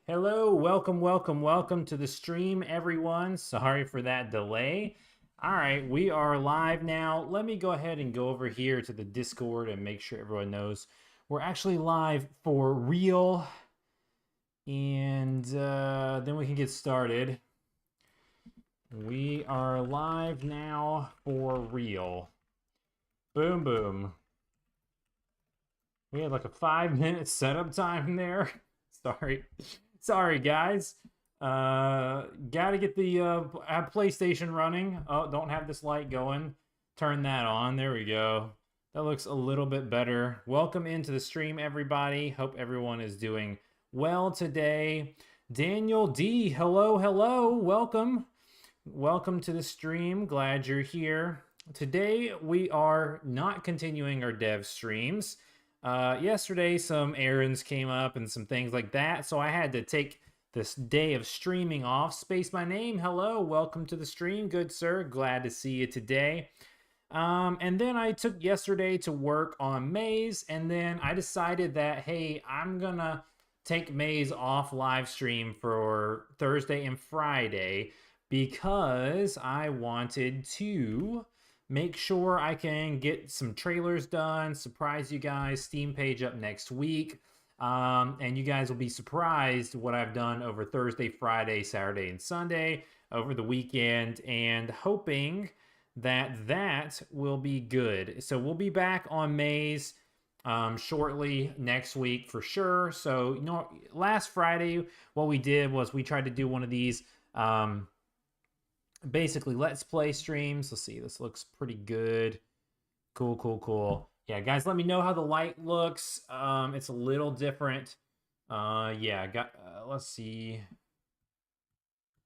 Hello. Welcome to the stream, everyone. Sorry for that delay. All right, we are live now. Let me go ahead and go over here to the Discord and make sure everyone knows we're actually live for real. And then we can get started. We are live now for real. Boom, boom. We had like a 5-minute setup time there. Sorry, guys. Gotta get the PlayStation running. Oh, don't have this light going. Turn that on. There we go. That looks a little bit better. Welcome into the stream, everybody. Hope everyone is doing well today. Daniel D, hello. Welcome to the stream. Glad you're here. Today, we are not continuing our dev streams. Yesterday, some errands came up and some things like that, so I had to take this day of streaming off. Space my name, hello, welcome to the stream, good sir, glad to see you today. And then I took yesterday to work on Maze, and then I decided that, hey, I'm gonna take Maze off live stream for Thursday and Friday because I wanted to make sure I can get some trailers done, surprise you guys, Steam page up next week. And you guys will be surprised what I've done over Thursday, Friday, Saturday, and Sunday over the weekend, and hoping that will be good. So we'll be back on Maze shortly next week for sure. So, you know, last Friday, what we did was we tried to do one of these basically let's play streams. Let's see, this looks pretty good. Cool. Yeah, guys, let me know how the light looks. It's a little different. Let's see.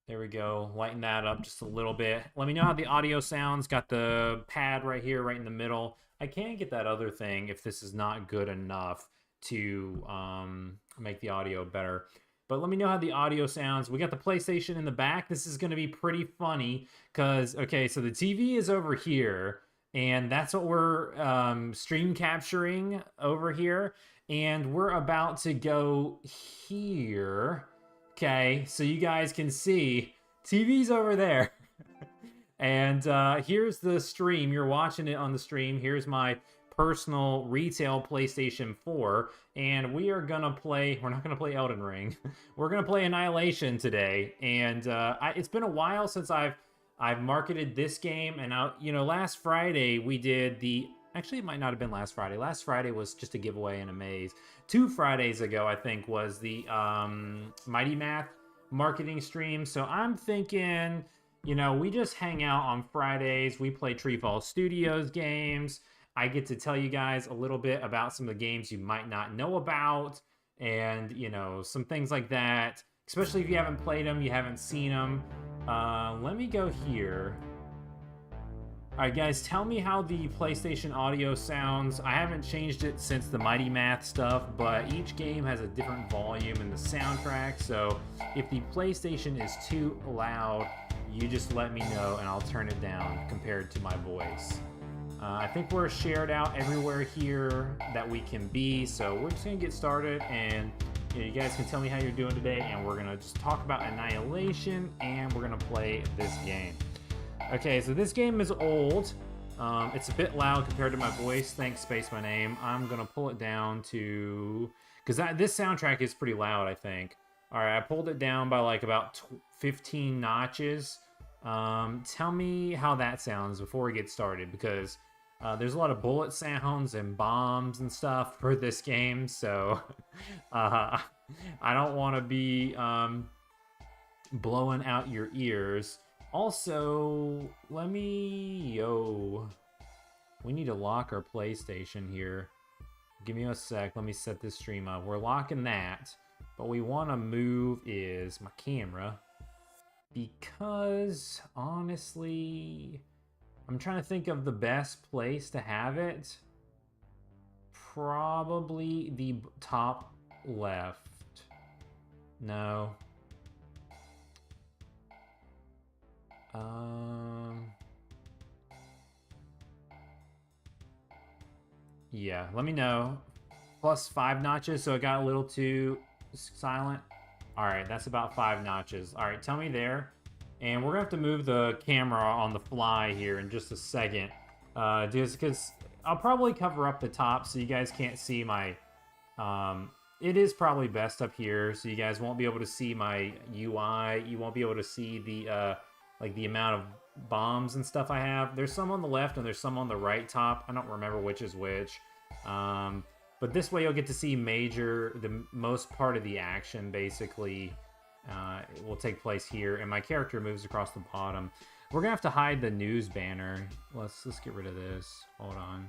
There we go. Lighten that up just a little bit. Let me know how the audio sounds. Got the pad right here, right in the middle. I can't get that other thing if this is not good enough to make the audio better. But let me know how the audio sounds. We got the PlayStation in the back. This is going to be pretty funny because, okay, so the TV is over here, and that's what we're stream capturing over here. And we're about to go here. Okay, so you guys can see TV's over there. And here's the stream. You're watching it on the stream. Here's my personal retail PlayStation 4, and we are gonna play, we're not gonna play Elden Ring, we're gonna play Annihilation today. And it's been a while since I've marketed this game, and last Friday we did actually it might not have been last Friday was just a giveaway in a maze. 2 Fridays ago I think was the Mighty Math marketing stream. So I'm thinking, we just hang out on Fridays, we play TreeFall Studios games. I get to tell you guys a little bit about some of the games you might not know about, and, some things like that, especially if you haven't played them, you haven't seen them. Let me go here. All right, guys, tell me how the PlayStation audio sounds. I haven't changed it since the Mighty Math stuff, but each game has a different volume in the soundtrack, so if the PlayStation is too loud, you just let me know and I'll turn it down compared to my voice. I think we're shared out everywhere here that we can be, so we're just gonna get started, and you guys can tell me how you're doing today, and we're gonna just talk about Annihilation, and we're gonna play this game. Okay, so this game is old. It's a bit loud compared to my voice. Thanks, Space My Name. I'm gonna pull it down to, because this soundtrack is pretty loud, I think. All right, I pulled it down by like about 15 notches. Tell me how that sounds before we get started, because there's a lot of bullet sounds and bombs and stuff for this game, so I don't want to be blowing out your ears. Also, we need to lock our PlayStation here. Give me a sec. Let me set this stream up. We're locking that, but we want to move is my camera because honestly, I'm trying to think of the best place to have it. Probably the top left. No. Yeah, let me know. Plus 5 notches, so it got a little too silent. All right, that's about 5 notches. All right, tell me there. And we're gonna have to move the camera on the fly here in just a second. Just because I'll probably cover up the top so you guys can't see my... it is probably best up here, so you guys won't be able to see my UI. You won't be able to see the, like the amount of bombs and stuff I have. There's some on the left and there's some on the right top. I don't remember which is which. But this way you'll get to see the most part of the action, basically. It will take place here, and my character moves across the bottom. We're gonna have to hide the news banner. Let's get rid of this. Hold on.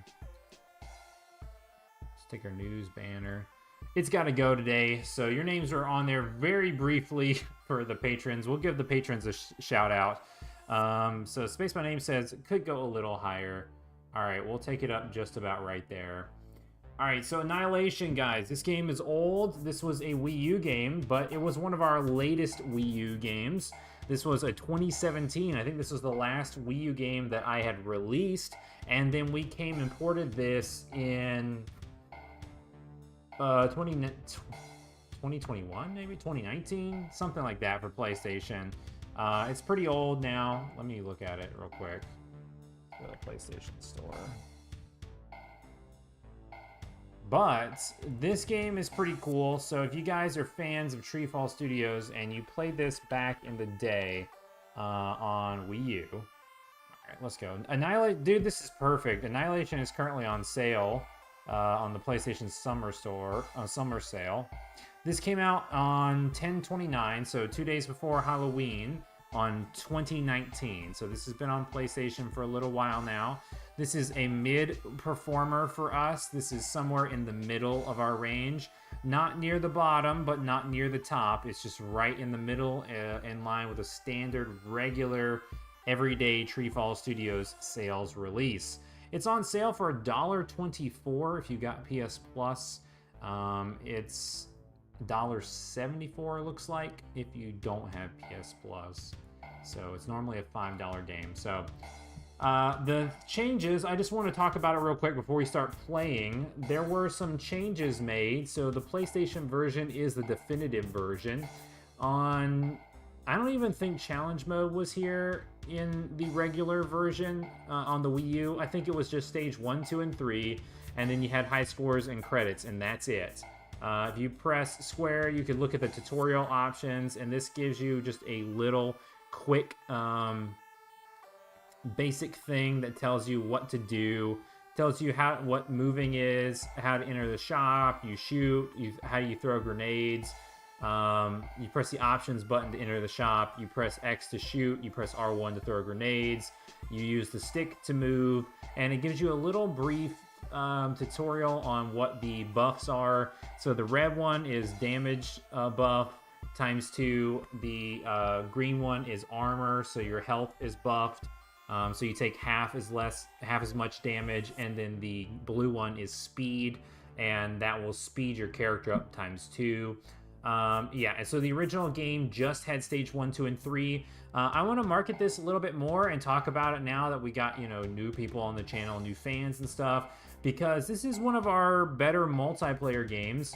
Let's take our news banner. It's got to go today, so your names are on there very briefly for the patrons. We'll give the patrons a shout out. So Space My Name says it could go a little higher. All right, we'll take it up just about right there. All right, so Annihilation, guys. This game is old. This was a Wii U game, but it was one of our latest Wii U games. This was a 2017. I think this was the last Wii U game that I had released, and then we came and ported this in 2021, maybe 2019, something like that for PlayStation. It's pretty old now. Let me look at it real quick. Go to the PlayStation Store. But this game is pretty cool. So if you guys are fans of TreeFall Studios and you played this back in the day on Wii U, all right, let's go. Annihilate, dude, this is perfect. Annihilation is currently on sale on the PlayStation Summer sale. This came out on 10/29, so 2 days before Halloween on 2019. So this has been on PlayStation for a little while now. This is a mid performer for us. This is somewhere in the middle of our range. Not near the bottom, but not near the top. It's just right in the middle, in line with a standard, regular, everyday TreeFall Studios sales release. It's on sale for $1.24 if you got PS Plus. It's $1.74, looks like, if you don't have PS Plus. So it's normally a $5 game. So the changes, I just want to talk about it real quick before we start playing. There were some changes made. So the PlayStation version is the definitive version. I don't even think challenge mode was here in the regular version on the Wii U. I think it was just stage 1, 2, and 3, and then you had high scores and credits, and that's it. If you press square, you can look at the tutorial options, and this gives you just a little quick basic thing that tells you what to do, tells you what moving is, how to enter the shop, you shoot, how you throw grenades. You press the options button to enter the shop, you press X to shoot, you press R1 to throw grenades, you use the stick to move, and it gives you a little brief tutorial on what the buffs are. So the red one is damage buff ×2, the green one is armor, so your health is buffed, so you take half as much damage, and then the blue one is speed, and that will speed your character up ×2. Yeah, and so the original game just had stage 1, 2, and 3. I want to market this a little bit more and talk about it now that we got, new people on the channel, new fans and stuff, because this is one of our better multiplayer games.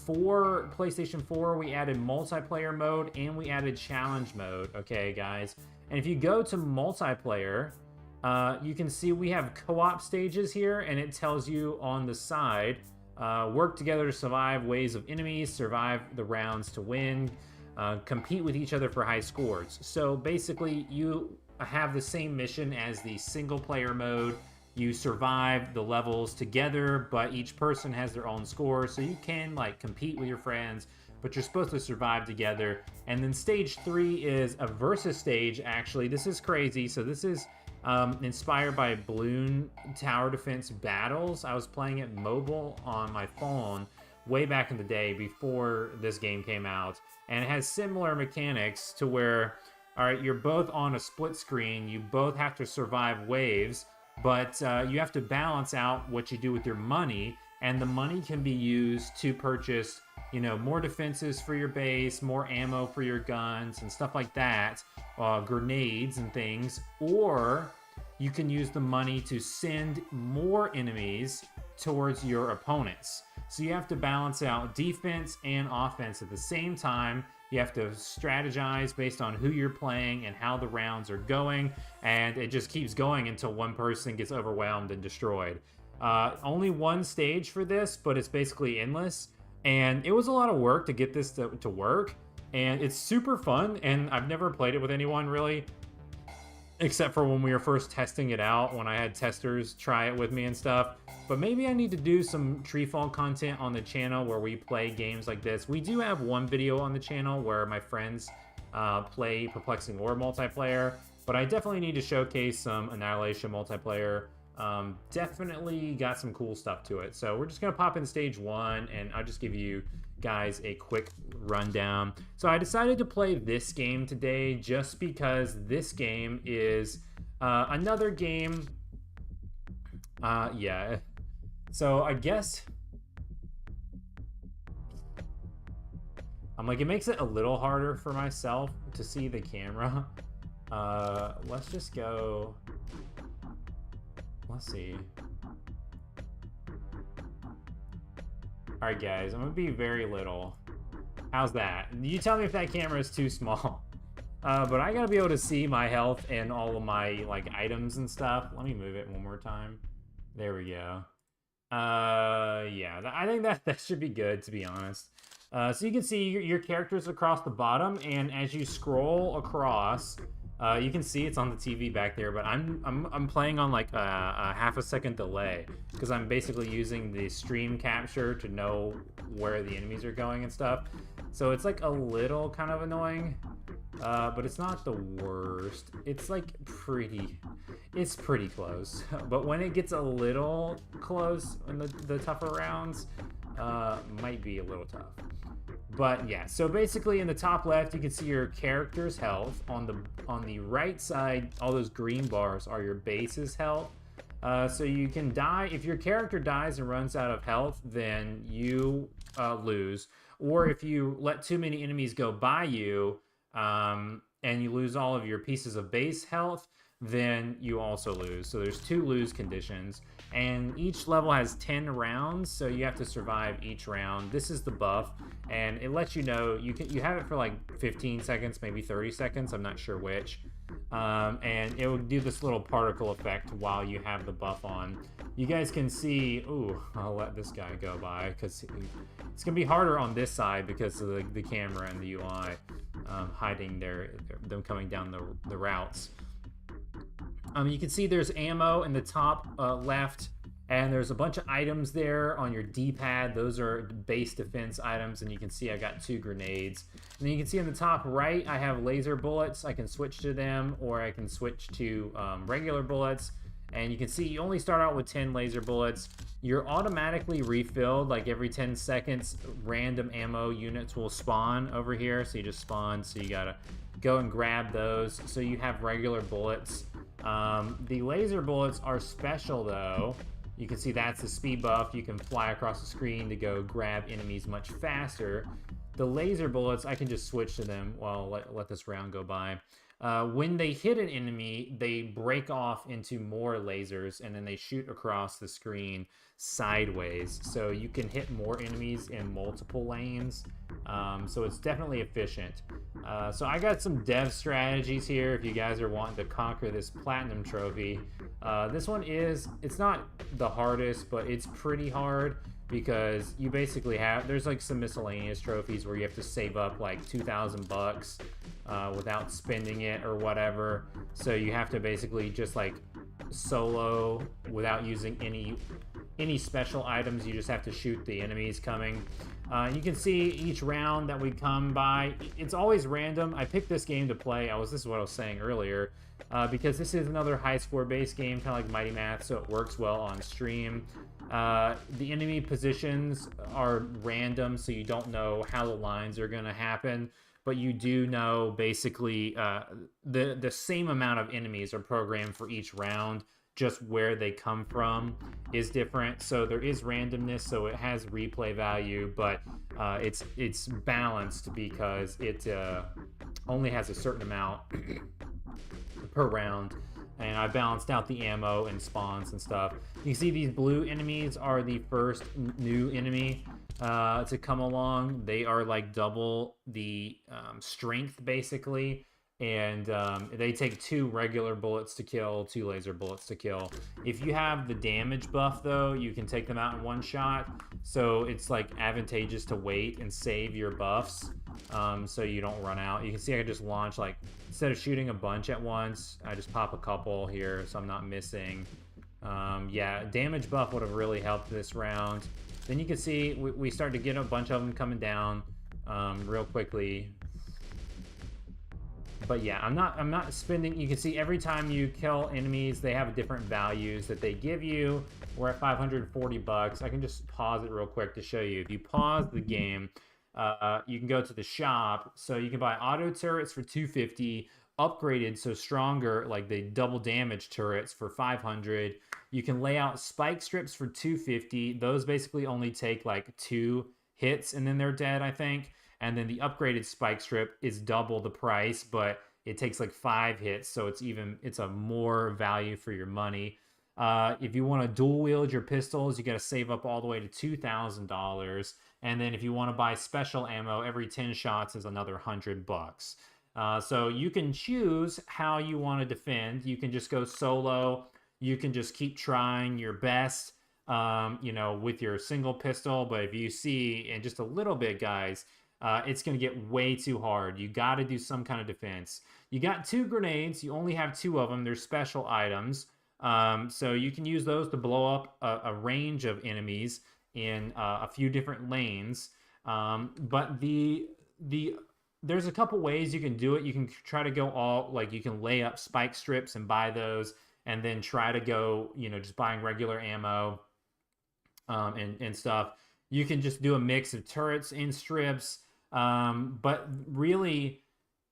For PlayStation 4, we added multiplayer mode and we added challenge mode, okay, guys? And if you go to multiplayer, you can see we have co-op stages here, and it tells you on the side, work together to survive waves of enemies, survive the rounds to win, compete with each other for high scores. So basically, you have the same mission as the single player mode. You survive the levels together, but each person has their own score, so you can compete with your friends, but you're supposed to survive together. And then stage 3 is a versus stage, actually. This is crazy. So this is inspired by Balloon Tower Defense Battles. I was playing it mobile on my phone way back in the day before this game came out. And it has similar mechanics to where, all right, you're both on a split screen. You both have to survive waves, but you have to balance out what you do with your money. And the money can be used to purchase, you know, more defenses for your base, more ammo for your guns and stuff like that, grenades and things, or you can use the money to send more enemies towards your opponents. So you have to balance out defense and offense at the same time. You have to strategize based on who you're playing and how the rounds are going, and it just keeps going until one person gets overwhelmed and destroyed. Only one stage for this, but it's basically endless. And it was a lot of work to get this to work. And it's super fun. And I've never played it with anyone really, except for when we were first testing it out, when I had testers try it with me and stuff. But maybe I need to do some TreeFall content on the channel where we play games like this. We do have one video on the channel where my friends play Perplexing Lore multiplayer. But I definitely need to showcase some Annihilation multiplayer. Definitely got some cool stuff to it. So we're just gonna pop in stage 1 and I'll just give you guys a quick rundown. So I decided to play this game today just because this game is another game. Yeah. So I guess I'm like, it makes it a little harder for myself to see the camera. Let's just go. Let's see. Alright guys, I'm gonna be very little. How's that? You tell me if that camera is too small. But I gotta be able to see my health and all of my like items and stuff. Let me move it one more time. There we go. Yeah, I think that should be good, to be honest. So you can see your characters across the bottom, and as you scroll across, you can see it's on the TV back there, but I'm playing on like a half a second delay because I'm basically using the stream capture to know where the enemies are going and stuff. So it's like a little kind of annoying, but it's not the worst. It's like it's pretty close. But when it gets a little close in the tougher rounds, might be a little tough. But yeah, so basically in the top left, you can see your character's health. On the right side, all those green bars are your base's health. So you can die. If your character dies and runs out of health, then you lose. Or if you let too many enemies go by you, and you lose all of your pieces of base health, then you also lose. So there's 2 lose conditions, and each level has 10 rounds, so you have to survive each round. This is the buff, and it lets you know you have it for like 15 seconds, maybe 30 seconds, I'm not sure which. And it will do this little particle effect while you have the buff on. You guys can see, ooh, I'll let this guy go by because it's gonna be harder on this side because of the camera and the UI hiding them coming down the routes. You can see there's ammo in the top left, and there's a bunch of items there on your D-pad. Those are base defense items, and you can see I got 2 grenades. And then you can see in the top right, I have laser bullets. I can switch to them, or I can switch to regular bullets. And you can see you only start out with 10 laser bullets. You're automatically refilled, like every 10 seconds, random ammo units will spawn over here. So you just spawn, so you gotta go and grab those. So you have regular bullets. The laser bullets are special though. You can see that's the speed buff. You can fly across the screen to go grab enemies much faster. The laser bullets, I can just switch to them while let this round go by. When they hit an enemy, they break off into more lasers, and then they shoot across the screen sideways. So you can hit more enemies in multiple lanes. So it's definitely efficient. So I got some dev strategies here if you guys are wanting to conquer this platinum trophy. This one it's not the hardest, but it's pretty hard because you basically there's like some miscellaneous trophies where you have to save up like 2,000 bucks without spending it or whatever. So you have to basically just like solo without using any special items, you just have to shoot the enemies coming. You can see each round that we come by, it's always random. I picked this game to play. This is what I was saying earlier, because this is another high score based game, kind of like Mighty Math, so it works well on stream. The enemy positions are random, so you don't know how the lines are going to happen, but you do know basically the same amount of enemies are programmed for each round. Just where they come from is different, so there is randomness, so it has replay value, but it's balanced because it only has a certain amount per round, and I balanced out the ammo and spawns and stuff. You see these blue enemies are the first new enemy to come along. They are like double the strength basically, and they take 2 regular bullets to kill, 2 laser bullets to kill. If you have the damage buff though, you can take them out in one shot, so it's like advantageous to wait and save your buffs so you don't run out. You can see I can just launch, like, instead of shooting a bunch at once, I just pop a couple here so I'm not missing. Yeah, damage buff would have really helped this round. Then you can see we start to get a bunch of them coming down real quickly. But yeah, I'm not spending. You can see every time you kill enemies, they have different values that they give you. We're at 540 bucks. I can just pause it real quick to show you. If you pause the game, you can go to the shop. So you can buy auto turrets for 250, upgraded so stronger, like the double damage turrets for 500. You can lay out spike strips for 250. Those basically only take like 2 hits and then they're dead, I think. And then the upgraded spike strip is double the price, but it takes like 5 hits, so it's a more value for your money. If you want to dual wield your pistols, you got to save up all the way to $2,000. And then if you want to buy special ammo, every 10 shots is another $100. So you can choose how you want to defend. You can just go solo. You can just keep trying your best, with your single pistol. But if you see in just a little bit, guys, it's going to get way too hard. You got to do some kind of defense. You got 2 grenades. You only have 2 of them. They're special items. So you can use those to blow up a range of enemies in a few different lanes. But there's a couple ways you can do it. You can try to go all, like, you can lay up spike strips and buy those, and then try to go, just buying regular ammo and stuff. You can just do a mix of turrets and strips. But really,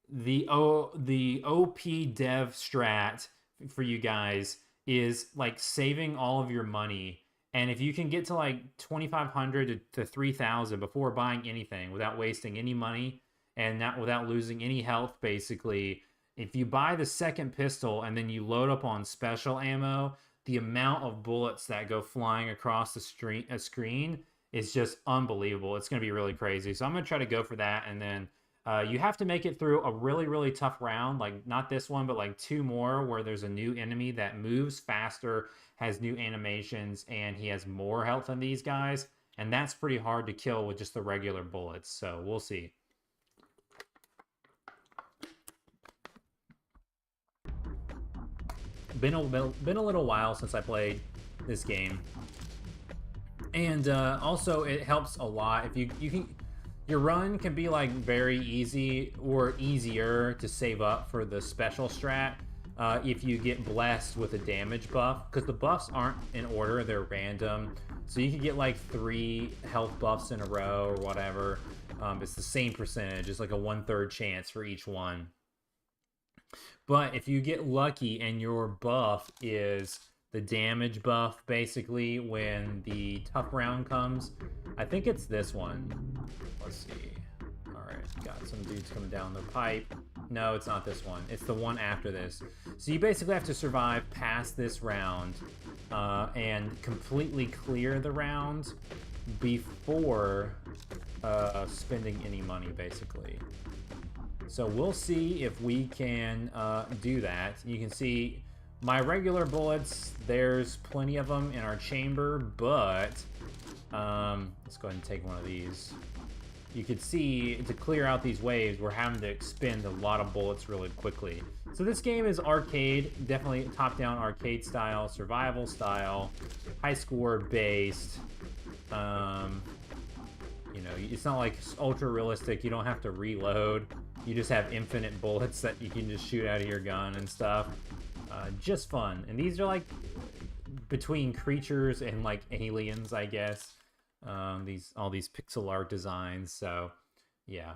the OP dev strat for you guys is like saving all of your money. And if you can get to like 2,500 to 3,000 before buying anything without wasting any money and not without losing any health, basically, if you buy the second pistol and then you load up on special ammo, the amount of bullets that go flying across the screen is just unbelievable. It's going to be really crazy. So I'm going to try to go for that. And then you have to make it through a really, really tough round. Like, not this one, but like 2 more where there's a new enemy that moves faster, has new animations, and he has more health than these guys. And that's pretty hard to kill with just the regular bullets. So we'll see. Been a little while since I played this game. And also, it helps a lot if you can. Your run can be like very easy or easier to save up for the special strat if you get blessed with a damage buff, because the buffs aren't in order, they're random. So you can get like 3 health buffs in a row or whatever. It's the same percentage. It's like a 1/3 chance for each one. But if you get lucky and your buff is the damage buff, basically, when the tough round comes, I think it's this one. Let's see. Alright, got some dudes coming down the pipe. No, it's not this one. It's the one after this. So you basically have to survive past this round and completely clear the round before spending any money, basically. So we'll see if we can do that. You can see my regular bullets, there's plenty of them in our chamber, but let's go ahead and take one of these. you could see to clear out these waves, we're having to expend a lot of bullets really quickly. So this game is arcade, definitely top-down arcade style, survival style, high score based. You know, it's not like ultra realistic. You don't have to reload. You just have infinite bullets that you can just shoot out of your gun and stuff. Just fun. And these are like between creatures and like aliens, I guess. All these pixel art designs. So yeah,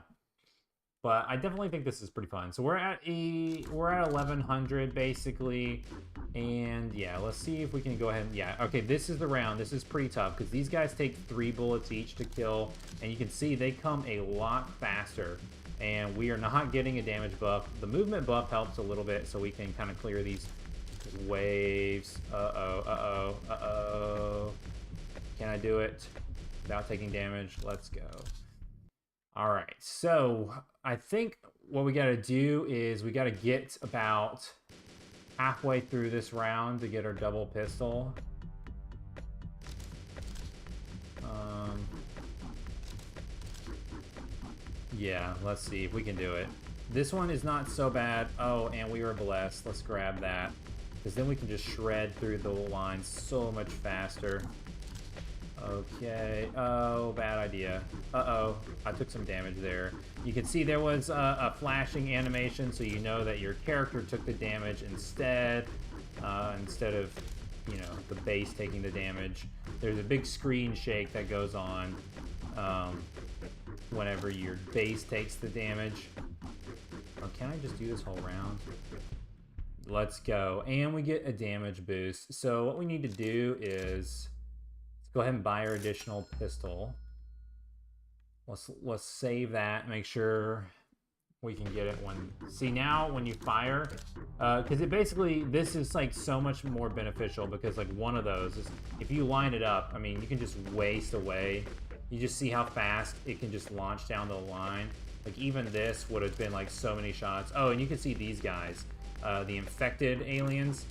but I definitely think this is pretty fun. So we're at 1100 basically, and yeah, let's see if we can go ahead and yeah. Okay, this is the round. This is pretty tough because these guys take 3 bullets each to kill, and you can see they come a lot faster. And we are not getting a damage buff. The movement buff helps a little bit, so we can kind of clear these waves. Uh-oh. Can I do it without taking damage? Let's go. All right, so I think what we got to do is we got to get about halfway through this round to get our double pistol. Yeah, let's see if we can do it. This one is not so bad. Oh, and we were blessed. Let's grab that, because then we can just shred through the lines so much faster. Okay. Oh, bad idea. Uh-oh. I took some damage there. You can see there was a flashing animation, so you know that your character took the damage instead of, you know, the base taking the damage. There's a big screen shake that goes on whenever your base takes the damage. Or can I just do this whole round? Let's go. And we get a damage boost. So what we need to do is go ahead and buy our additional pistol. Let's save that. Make sure we can get it when... See, now when you fire, because it basically, this is like so much more beneficial because like one of those is, if you line it up, I mean, you can just waste away. You just see how fast it can just launch down the line. Like even this would have been like so many shots. Oh, and you can see these guys, the infected aliens.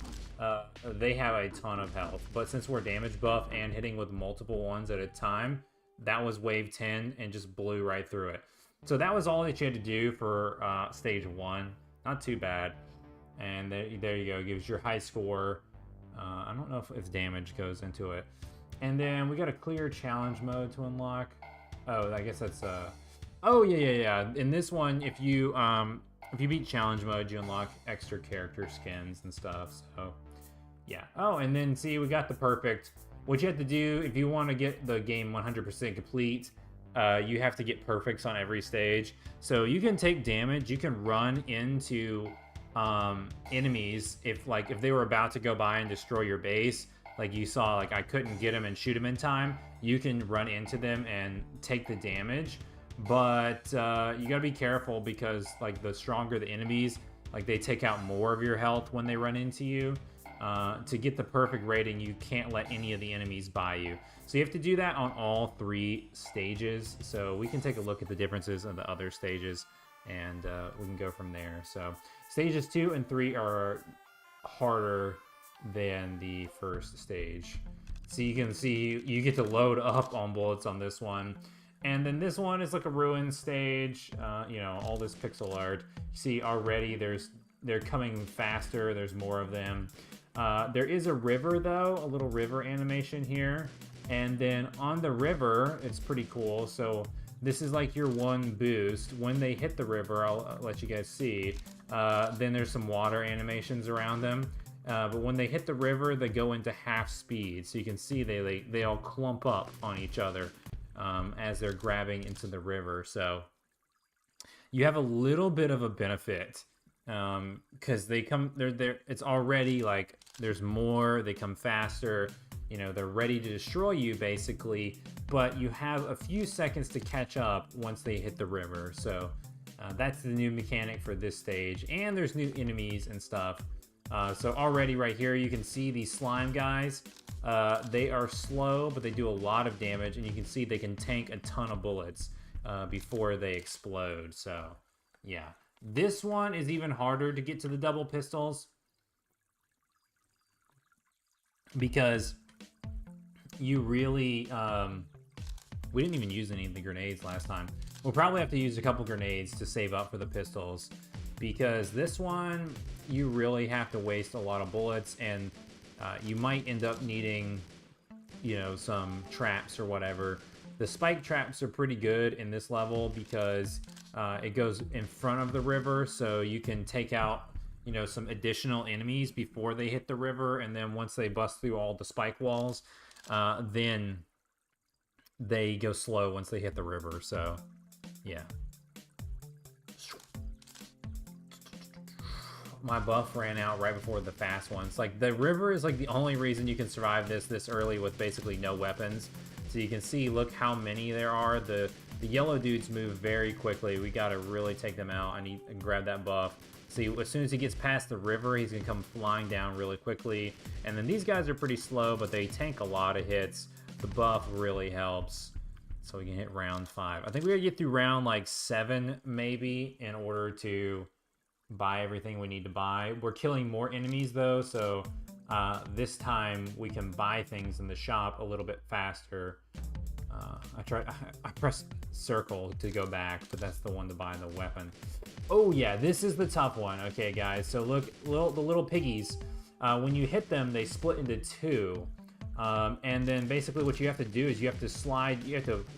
They have a ton of health, but since we're damage buff and hitting with multiple ones at a time, that was wave 10 and just blew right through it. So that was all that you had to do for stage 1. Not too bad. And there you go, gives your high score. I don't know if damage goes into it. And then we got a clear challenge mode to unlock. Oh, I guess that's oh yeah. In this one, if you beat challenge mode, you unlock extra character skins and stuff. So yeah. Oh, and then see, we got the perfect. What you have to do if you want to get the game 100% complete, you have to get perfects on every stage. So you can take damage. You can run into enemies if they were about to go by and destroy your base. Like you saw, like I couldn't get them and shoot them in time. You can run into them and take the damage. But you gotta be careful because like the stronger the enemies, like they take out more of your health when they run into you. To get the perfect rating, you can't let any of the enemies buy you. So you have to do that on all 3 stages. So we can take a look at the differences of the other stages, and we can go from there. So stages 2 and 3 are harder than the first stage. So you can see you get to load up on bullets on this one. And then this one is like a ruined stage, you know, all this pixel art. You see already they're coming faster, there's more of them. There is a river though, a little river animation here. And then on the river, it's pretty cool. So this is like your one boost. When they hit the river, I'll let you guys see. Then there's some water animations around them. But when they hit the river, they go into half speed. So you can see they all clump up on each other as they're grabbing into the river. So you have a little bit of a benefit because it's already like there's more. They come faster. You know, they're ready to destroy you basically. But you have a few seconds to catch up once they hit the river. So that's the new mechanic for this stage. And there's new enemies and stuff. So already right here, you can see these slime guys. They are slow, but they do a lot of damage, and you can see they can tank a ton of bullets before they explode. So, yeah. This one is even harder to get to the double pistols because you really... we didn't even use any of the grenades last time. We'll probably have to use a couple grenades to save up for the pistols, because this one, you really have to waste a lot of bullets, and you might end up needing, you know, some traps or whatever. The spike traps are pretty good in this level because it goes in front of the river, so you can take out, you know, some additional enemies before they hit the river, and then once they bust through all the spike walls, then they go slow once they hit the river. So yeah, my buff ran out right before the fast ones. Like, the river is like the only reason you can survive this early with basically no weapons. So you can see, look how many there are. The yellow dudes move very quickly. We gotta really take them out. I need to grab that buff. See, as soon as he gets past the river, he's gonna come flying down really quickly. And then these guys are pretty slow, but they tank a lot of hits. The buff really helps. So we can hit round 5. I think we gotta get through round like 7 maybe in order to buy everything we need to buy. We're killing more enemies though, so this time we can buy things in the shop a little bit faster. I pressed circle to go back, but that's the one to buy the weapon. Oh yeah, this is the tough one. Okay guys, so look, the little piggies, when you hit them, they split into 2. And then basically what you have to do is you have to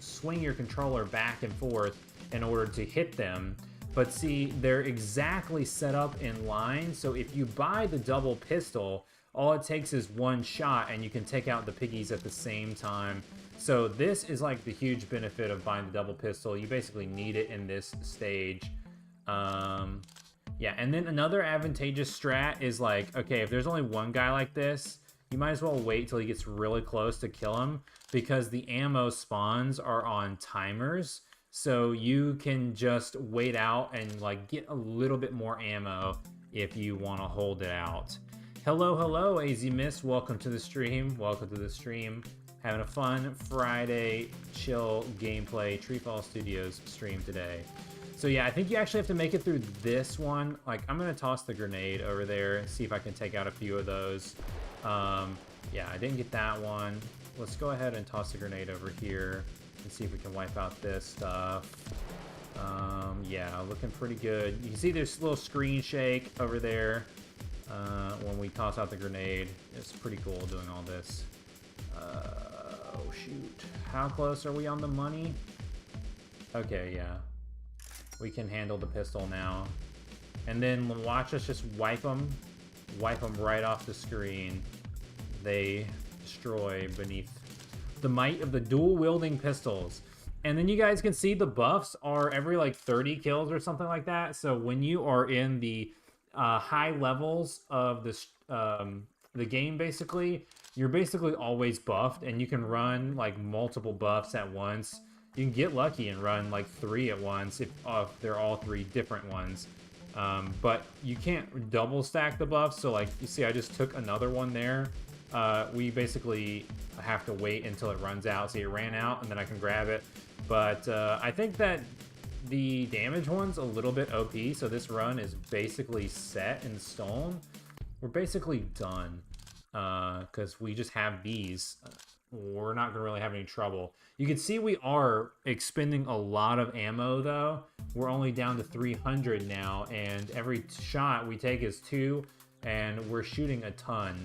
swing your controller back and forth in order to hit them. But see, they're exactly set up in line, so if you buy the double pistol, all it takes is one shot and you can take out the piggies at the same time. So this is like the huge benefit of buying the double pistol. You basically need it in this stage. Yeah, and then another advantageous strat is like, okay, if there's only one guy like this, you might as well wait till he gets really close to kill him, because the ammo spawns are on timers. So you can just wait out and like get a little bit more ammo if you want to hold it out. Hello, AZ Miss. Welcome to the stream. Welcome to the stream. Having a fun Friday chill gameplay TreeFall Studios stream today. So yeah, I think you actually have to make it through this one. Like, I'm gonna toss the grenade over there and see if I can take out a few of those. Yeah, I didn't get that one. Let's go ahead and toss the grenade over here and see if we can wipe out this stuff. Yeah, looking pretty good. You can see there's a little screen shake over there when we toss out the grenade. It's pretty cool doing all this. Oh shoot, how close are we on the money? Okay, yeah, we can handle the pistol now. And then watch us just wipe them right off the screen. They destroy beneath the might of the dual wielding pistols. And then you guys can see the buffs are every like 30 kills or something like that. So when you are in the high levels of this the game, basically you're basically always buffed, and you can run like multiple buffs at once. You can get lucky and run like 3 at once if they're all 3 different ones. But you can't double stack the buffs. So like you see, I just took another one there. We basically have to wait until it runs out. See, it ran out and then I can grab it. But I think that the damage one's a little bit OP, so this run is basically set in stone. We're basically done because we just have these. We're not gonna really have any trouble. You can see we are expending a lot of ammo though. We're only down to 300 now, and every shot we take is 2, and we're shooting a ton.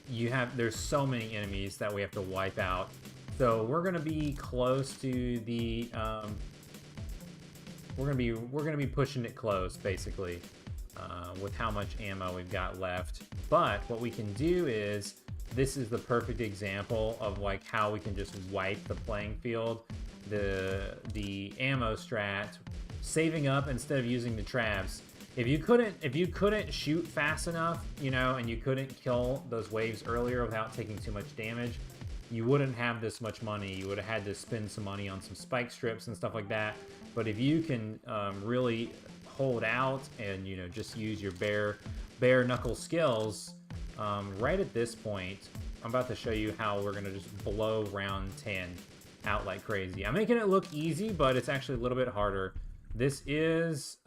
There's so many enemies that we have to wipe out. So we're gonna be close to the we're gonna be pushing it close basically with how much ammo we've got left. But what we can do is, this is the perfect example of like how we can just wipe the playing field. The ammo strat, saving up instead of using the traps. If you couldn't shoot fast enough, you know, and you couldn't kill those waves earlier without taking too much damage, you wouldn't have this much money. You would have had to spend some money on some spike strips and stuff like that. But if you can really hold out and, you know, just use your bare knuckle skills, right at this point, I'm about to show you how we're gonna just blow round 10 out like crazy. I'm making it look easy, but it's actually a little bit harder. This is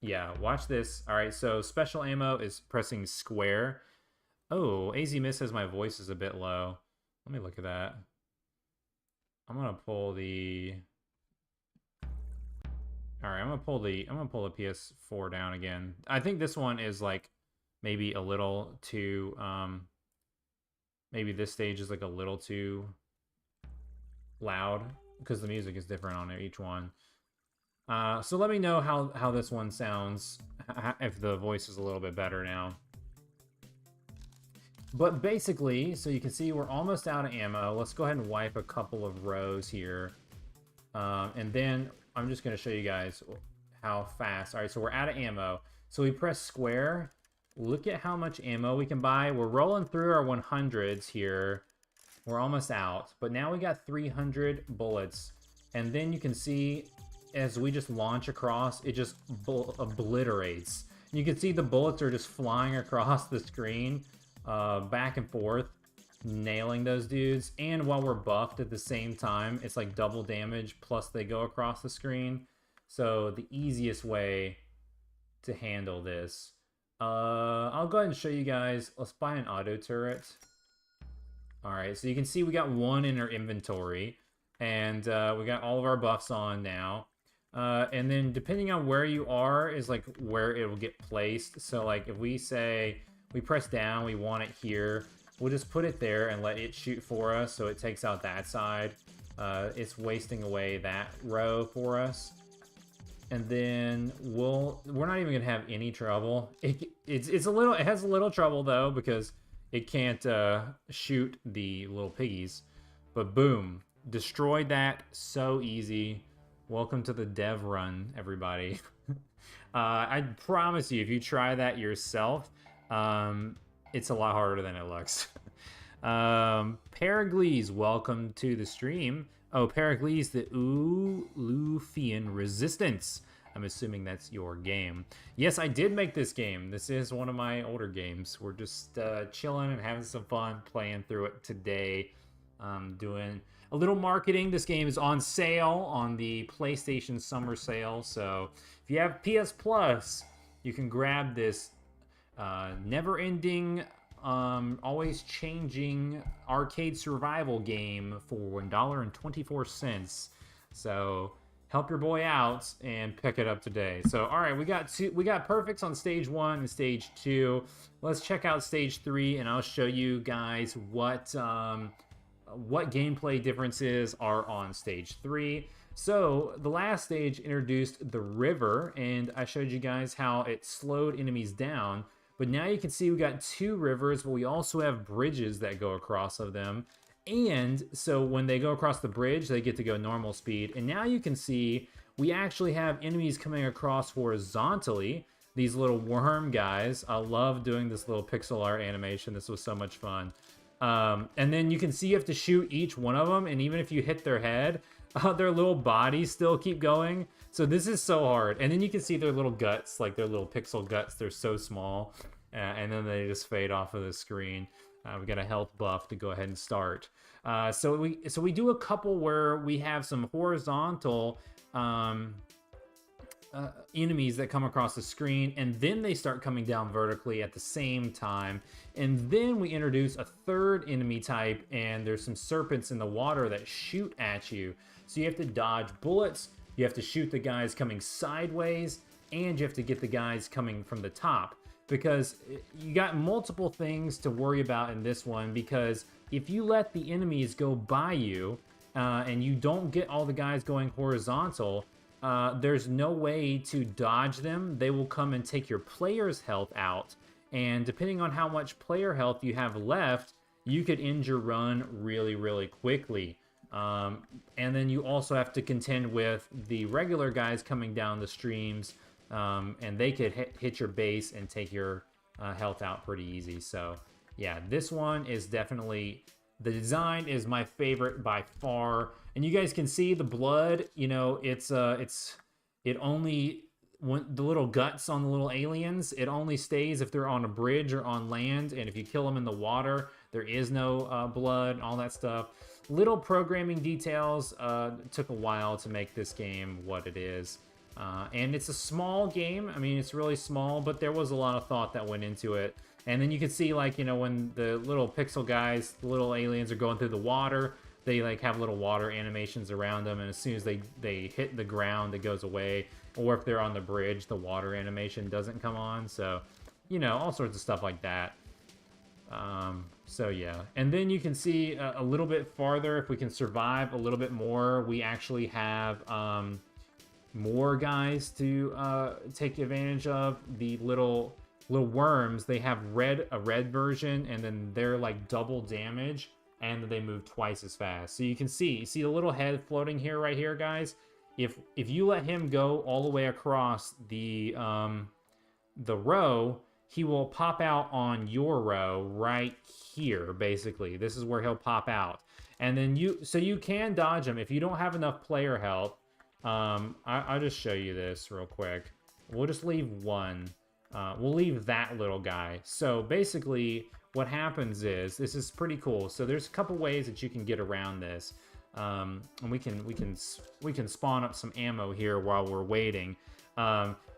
yeah, watch this. All right, so special ammo is pressing square. Oh, AZ Miss says my voice is a bit low. Let me look at that. I'm gonna pull the All right, I'm gonna pull the PS4 down again. I think this one is like maybe a little too maybe this stage is like a little too loud because the music is different on each one. So let me know how this one sounds, if the voice is a little bit better now. But basically, so you can see we're almost out of ammo. Let's go ahead and wipe a couple of rows here. And then I'm just going to show you guys how fast. All right, so we're out of ammo. So we press square. Look at how much ammo we can buy. We're rolling through our 100s here. We're almost out. But now we got 300 bullets. And then you can see as we just launch across, it just obliterates. You can see the bullets are just flying across the screen, back and forth, nailing those dudes. And while we're buffed at the same time, it's like double damage, plus they go across the screen. So the easiest way to handle this. I'll go ahead and show you guys. Let's buy an auto turret. Alright, so you can see we got one in our inventory. And we got all of our buffs on now. And then depending on where you are is like where it will get placed. So like if we say we press down, we want it here, we'll just put it there and let it shoot for us. So it takes out that side. It's wasting away that row for us. And then we're not even gonna have any trouble. It has a little trouble though because it can't shoot the little piggies. But boom, destroyed that so easy. Welcome to the dev run, everybody. I promise you, if you try that yourself, it's a lot harder than it looks. Pericles, welcome to the stream. Oh, Pericles, the Lufian Resistance. I'm assuming that's your game. Yes, I did make this game. This is one of my older games. We're just chilling and having some fun playing through it today. Doing a little marketing. This game is on sale on the PlayStation Summer Sale. So if you have PS Plus, you can grab this never-ending, always changing arcade survival game for $1.24. So help your boy out and pick it up today. So all right, we got perfects on stage 1 and stage 2. Let's check out stage 3 and I'll show you guys what gameplay differences are on stage 3. So the last stage introduced the river, and I showed you guys how it slowed enemies down. But now you can see we got 2 rivers, but we also have bridges that go across of them. And so when they go across the bridge, they get to go normal speed. And now you can see we actually have enemies coming across horizontally. These little worm guys. I love doing this little pixel art animation. This was so much fun. And then you can see you have to shoot each one of them, and even if you hit their head, their little bodies still keep going. So this is so hard. And then you can see their little guts, like their little pixel guts. They're so small, and then they just fade off of the screen. We got a health buff to go ahead and start. So we do a couple where we have some horizontal enemies that come across the screen, and then they start coming down vertically at the same time. And then we introduce a third enemy type, and there's some serpents in the water that shoot at you. So you have to dodge bullets, you have to shoot the guys coming sideways, and you have to get the guys coming from the top. Because you got multiple things to worry about in this one, because if you let the enemies go by you, and you don't get all the guys going horizontal, there's no way to dodge them. They will come and take your player's health out. And depending on how much player health you have left, you could end your run really, really quickly. And then you also have to contend with the regular guys coming down the streams, and they could hit your base and take your health out pretty easy. So yeah, this one is definitely... The design is my favorite by far, and you guys can see the blood. You know, it only, when the little guts on the little aliens, it only stays if they're on a bridge or on land, and if you kill them in the water, there is no blood, all that stuff. Little programming details. Took a while to make this game what it is, and it's a small game. I mean, it's really small, but there was a lot of thought that went into it. And then you can see, like, you know, when the little pixel guys, the little aliens are going through the water, they, like, have little water animations around them, and as soon as they hit the ground, it goes away. Or if they're on the bridge, the water animation doesn't come on. So, you know, all sorts of stuff like that. So yeah, and then you can see a little bit farther, if we can survive a little bit more, we actually have more guys to take advantage of. The little worms, they have a red version, and then they're like double damage, and they move twice as fast. So you can see the little head floating here, right here, guys. If you let him go all the way across the row, he will pop out on your row right here, basically. This is where he'll pop out. And then you can dodge him if you don't have enough player help. I'll just show you this real quick. We'll just leave one. We'll leave that little guy. So basically what happens is, this is pretty cool. So there's a couple ways that you can get around this. And we can spawn up some ammo here while we're waiting.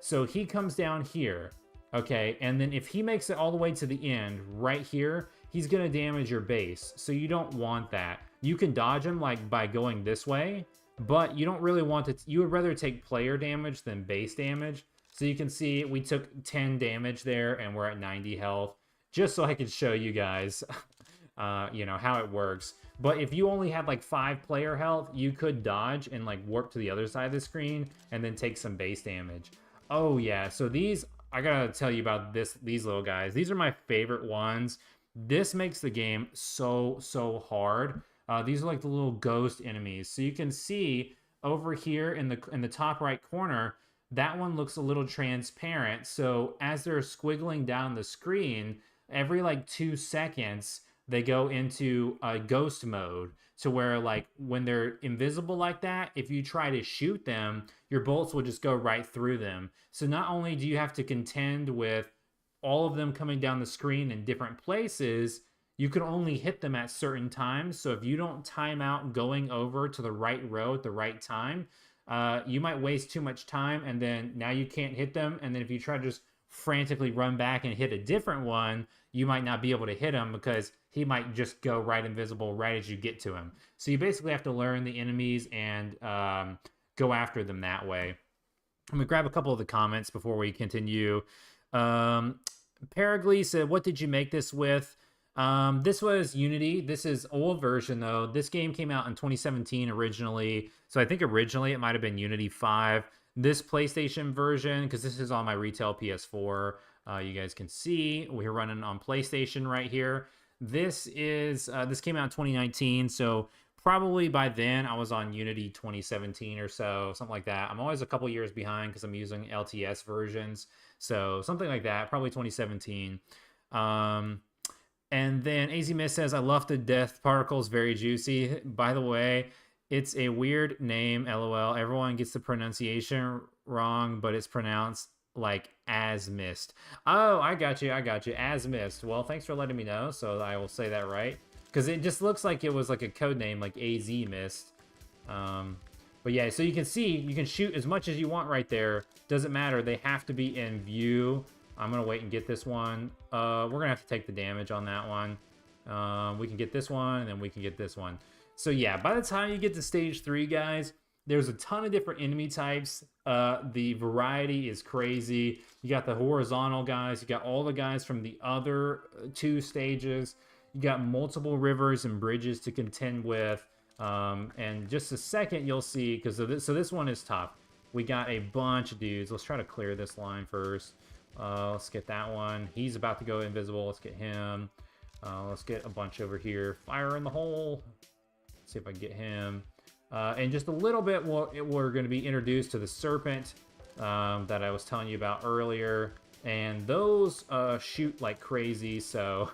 So he comes down here. Okay, and then if he makes it all the way to the end, right here, he's going to damage your base. So you don't want that. You can dodge him, like, by going this way, but you don't really want to... You would rather take player damage than base damage. So you can see we took 10 damage there, and we're at 90 health. Just so I could show you guys, you know, how it works. But if you only had, like, 5 player health, you could dodge and, like, warp to the other side of the screen and then take some base damage. Oh, yeah, so these... I gotta tell you about these little guys. These are my favorite ones. This makes the game so hard. These are like the little ghost enemies. So you can see over here in the top right corner, that one looks a little transparent. So as they're squiggling down the screen, every like 2 seconds, they go into a ghost mode. To where, like, when they're invisible like that, if you try to shoot them, your bolts will just go right through them. So not only do you have to contend with all of them coming down the screen in different places, you can only hit them at certain times. So if you don't time out going over to the right row at the right time, you might waste too much time, and then now you can't hit them. And then if you try to just frantically run back and hit a different one, you might not be able to hit him because he might just go right invisible right as you get to him. So you basically have to learn the enemies and go after them that way. I'm going to grab a couple of the comments before we continue. Paraglee said, what did you make this with? This was Unity. This is old version, though. This game came out in 2017 originally. So I think originally it might have been Unity 5. This PlayStation version, because this is on my retail PS4, you guys can see we're running on PlayStation right here. This is this came out in 2019, so probably by then I was on Unity 2017 or so, something like that. I'm always a couple years behind because I'm using LTS versions, so something like that, probably 2017. And then AZ Miss says, I love the death particles, very juicy. By the way, it's a weird name, LOL. Everyone gets the pronunciation wrong, but it's pronounced like as mist. Oh, I got you. As mist. Well, thanks for letting me know, so I will say that right. Because it just looks like it was like a code name, like AZ mist. But yeah, so you can see, you can shoot as much as you want right there. Doesn't matter. They have to be in view. I'm going to wait and get this one. We're going to have to take the damage on that one. We can get this one, and then we can get this one. So yeah, by the time you get to stage 3, guys, there's a ton of different enemy types. The variety is crazy. You got the horizontal guys. You got all the guys from the other 2 stages. You got multiple rivers and bridges to contend with. And just a second, you'll see, because so this one is tough. We got a bunch of dudes. Let's try to clear this line first. Let's get that one. He's about to go invisible. Let's get him. Let's get a bunch over here. Fire in the hole. Let's see if I can get him. And just a little bit, we're going to be introduced to the serpent that I was telling you about earlier. And those shoot like crazy, so...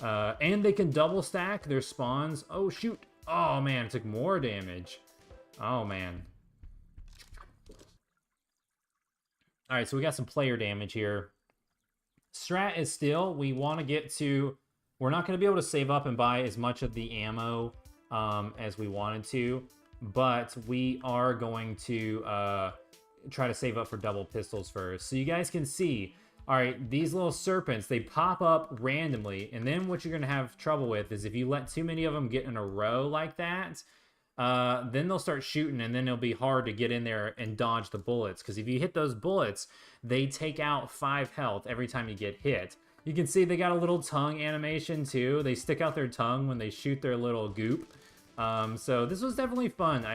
and they can double stack their spawns. Oh, shoot. Oh, man, it took more damage. Oh, man. Alright, so we got some player damage here. Strat is still, we want to get to... We're not going to be able to save up and buy as much of the ammo as we wanted to. But we are going to try to save up for double pistols first. So you guys can see, all right, these little serpents, they pop up randomly. And then what you're going to have trouble with is if you let too many of them get in a row like that, then they'll start shooting, and then it'll be hard to get in there and dodge the bullets. Because if you hit those bullets, they take out 5 health every time you get hit. You can see they got a little tongue animation too. They stick out their tongue when they shoot their little goop. So this was definitely fun.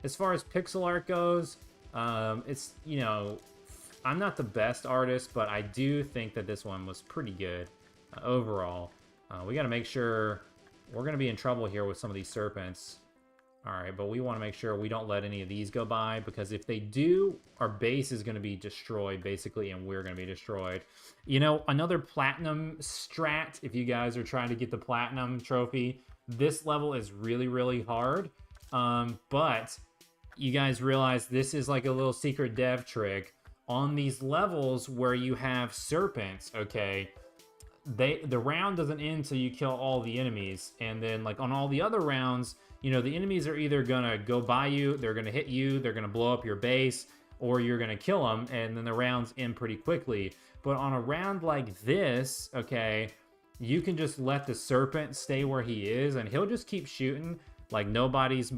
As far as pixel art goes, it's, you know, I'm not the best artist, but I do think that this one was pretty good overall. We got to make sure we're going to be in trouble here with some of these serpents. All right, but we want to make sure we don't let any of these go by, because if they do, our base is going to be destroyed, basically, and we're going to be destroyed. You know, another platinum strat, if you guys are trying to get the platinum trophy, this level is really, really hard. But you guys realize this is like a little secret dev trick. On these levels where you have serpents, okay, the round doesn't end until you kill all the enemies. And then, like, on all the other rounds, you know, the enemies are either gonna go by you, they're gonna hit you, they're gonna blow up your base, or you're gonna kill them, and then the rounds end pretty quickly. But on a round like this, okay, you can just let the serpent stay where he is, and he'll just keep shooting like nobody's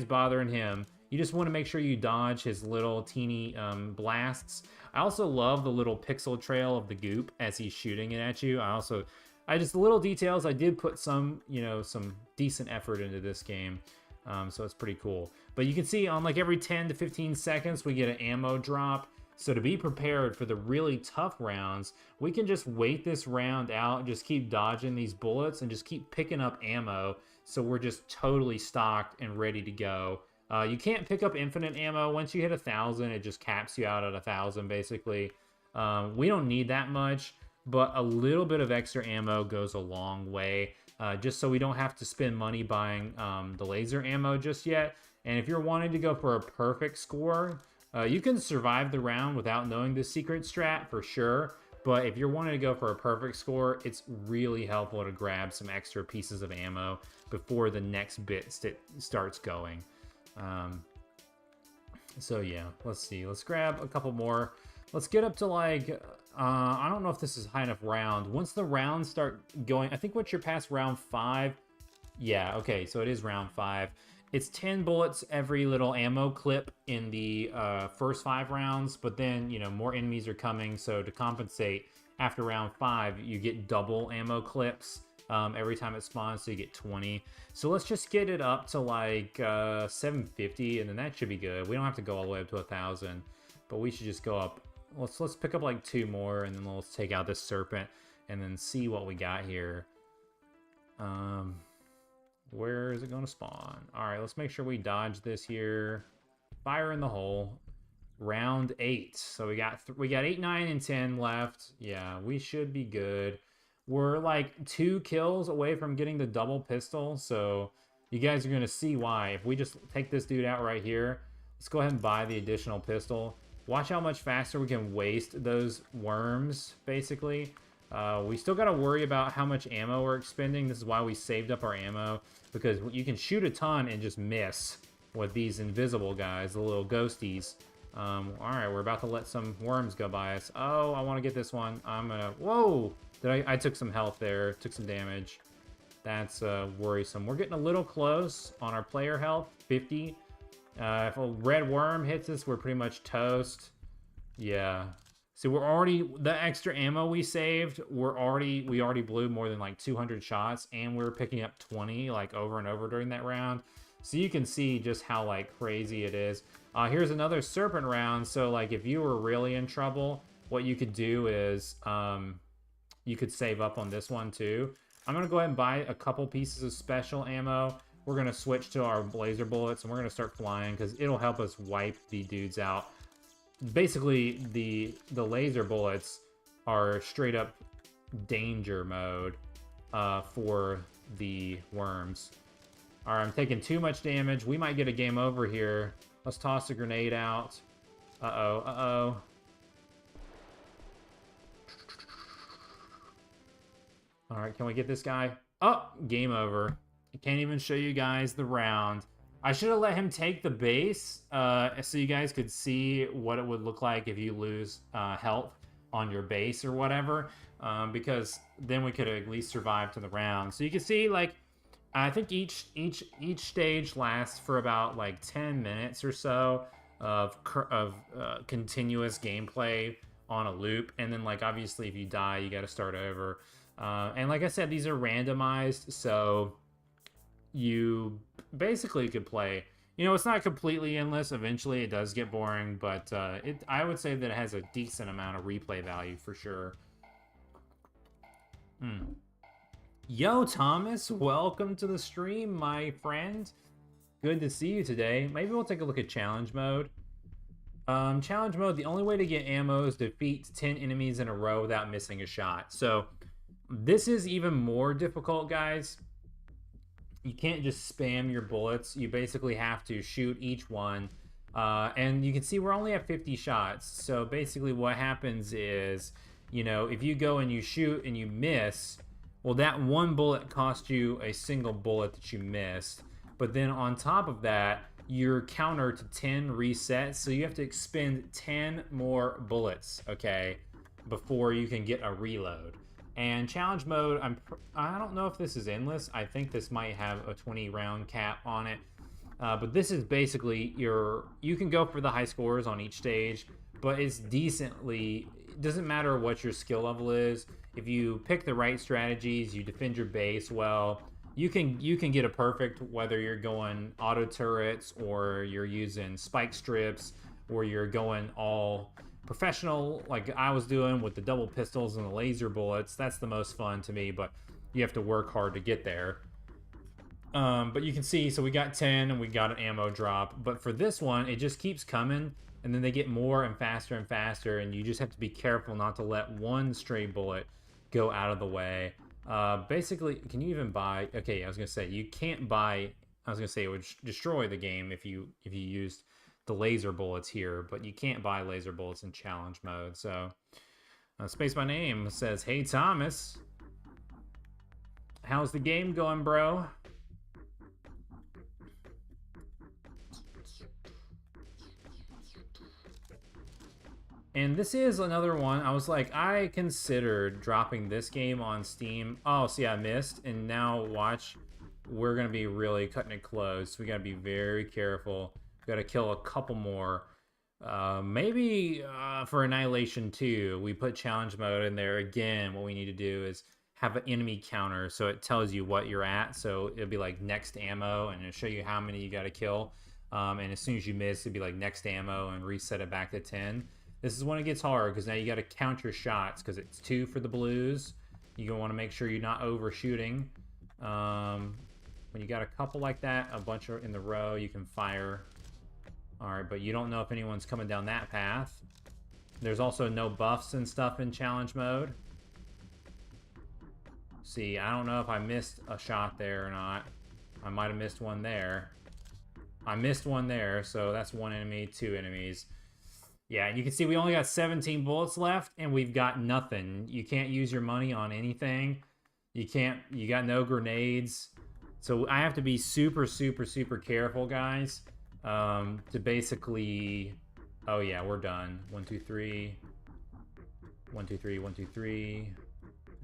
bothering him. You just want to make sure you dodge his little teeny blasts. I also love the little pixel trail of the goop as he's shooting it at you. I just little details. I did put some, you know, some decent effort into this game. So it's pretty cool. But you can see on like every 10 to 15 seconds, we get an ammo drop. So to be prepared for the really tough rounds, we can just wait this round out, just keep dodging these bullets and just keep picking up ammo. So we're just totally stocked and ready to go. You can't pick up infinite ammo. Once you hit 1,000, it just caps you out at 1,000, basically. We don't need that much, but a little bit of extra ammo goes a long way, just so we don't have to spend money buying the laser ammo just yet. And if you're wanting to go for a perfect score, you can survive the round without knowing the secret strat for sure. But if you're wanting to go for a perfect score, it's really helpful to grab some extra pieces of ammo before the next bit starts going. So yeah, let's see. Let's grab a couple more. Let's get up to like, I don't know if this is high enough round. Once the rounds start going, I think once you're past round 5, yeah, okay, so it is round 5. It's 10 bullets every little ammo clip in the first 5 rounds, but then, you know, more enemies are coming, so to compensate, after round 5, you get double ammo clips every time it spawns, so you get 20. So let's just get it up to like 750, and then that should be good. We don't have to go all the way up to 1,000, but we should just go up. Let's pick up like 2 more, and then let's take out this serpent, and then see what we got here. Where is it going to spawn? All right, let's make sure we dodge this here. Fire in the hole. Round 8. So we got 8, 9, and 10 left. Yeah, we should be good. We're like 2 kills away from getting the double pistol, so you guys are going to see why. If we just take this dude out right here, let's go ahead and buy the additional pistol. Watch how much faster we can waste those worms, basically. We still got to worry about how much ammo we're expending. This is why we saved up our ammo, because you can shoot a ton and just miss with these invisible guys, the little ghosties. All right, we're about to let some worms go by us. Oh, I want to get this one. I'm gonna, whoa! I took some health there, took some damage. That's worrisome. We're getting a little close on our player health, 50. If a red worm hits us, we're pretty much toast. Yeah. See, we're already, the extra ammo we saved, we already blew more than like 200 shots, and we were picking up 20 like over and over during that round. So you can see just how like crazy it is. Here's another serpent round. So like if you were really in trouble, what you could do is you could save up on this one too. I'm gonna go ahead and buy a couple pieces of special ammo. We're gonna switch to our laser bullets, and we're gonna start flying because it'll help us wipe the dudes out. Basically, the laser bullets are straight up danger mode for the worms. All right, I'm taking too much damage. We might get a game over here. Let's toss a grenade out. Uh-oh, uh-oh. All right, can we get this guy? Oh, game over. I can't even show you guys the round. I should have let him take the base so you guys could see what it would look like if you lose health on your base or whatever, because then we could at least survive to the round. So you can see, like, I think each stage lasts for about like 10 minutes or so of continuous gameplay on a loop, and then like obviously if you die, you got to start over. And like I said, these are randomized, so you basically could play. You know, it's not completely endless. Eventually, it does get boring, but I would say that it has a decent amount of replay value for sure. Hmm. Yo, Thomas, welcome to the stream, my friend. Good to see you today. Maybe we'll take a look at challenge mode. Challenge mode, the only way to get ammo is to defeat 10 enemies in a row without missing a shot. So this is even more difficult, guys. You can't just spam your bullets. You basically have to shoot each one. And you can see we're only at 50 shots. So basically what happens is, you know, if you go and you shoot and you miss, well, that one bullet cost you a single bullet that you missed. But then on top of that, your counter to 10 resets. So you have to expend 10 more bullets, okay, before you can get a reload. And challenge mode, I don't know if this is endless. I think this might have a 20 round cap on it. But this is basically you can go for the high scores on each stage, but it's decently, it doesn't matter what your skill level is. If you pick the right strategies, you defend your base well, you can get a perfect, whether you're going auto turrets or you're using spike strips or you're going all professional like I was doing with the double pistols and the laser bullets. That's the most fun to me, but you have to work hard to get there. But you can see, so we got 10 and we got an ammo drop, but for this one it just keeps coming, and then they get more and faster, and you just have to be careful not to let one stray bullet go out of the way. Basically, can you even buy, okay, I was gonna say you can't buy, I was gonna say it would destroy the game if you used the laser bullets here, but you can't buy laser bullets in challenge mode. So Space by Name says, hey Thomas, how's the game going, bro? And this is another one. I was like, I considered dropping this game on Steam. Oh, see, I missed. And now watch, we're going to be really cutting it close. We got to be very careful. We got to kill a couple more. Maybe for Annihilation 2, we put challenge mode in there. Again, what we need to do is have an enemy counter, so it tells you what you're at. So it'll be like next ammo, and it'll show you how many you got to kill. And as soon as you miss, it'll be like next ammo and reset it back to 10. This is when it gets hard, because now you got to count your shots, because it's 2 for the blues. You're going to want to make sure you're not overshooting. When you got a couple like that, a bunch in the row, you can fire. Alright, but you don't know if anyone's coming down that path. There's also no buffs and stuff in challenge mode. See, I don't know if I missed a shot there or not. I might have missed one there. I missed one there, so that's one enemy, 2 enemies. Yeah, and you can see we only got 17 bullets left, and we've got nothing. You can't use your money on anything. You got no grenades. So I have to be super, super, super careful, guys, to basically... Oh yeah, we're done. 1, 2, 3. 1, 2, 3, 1, 2, 3.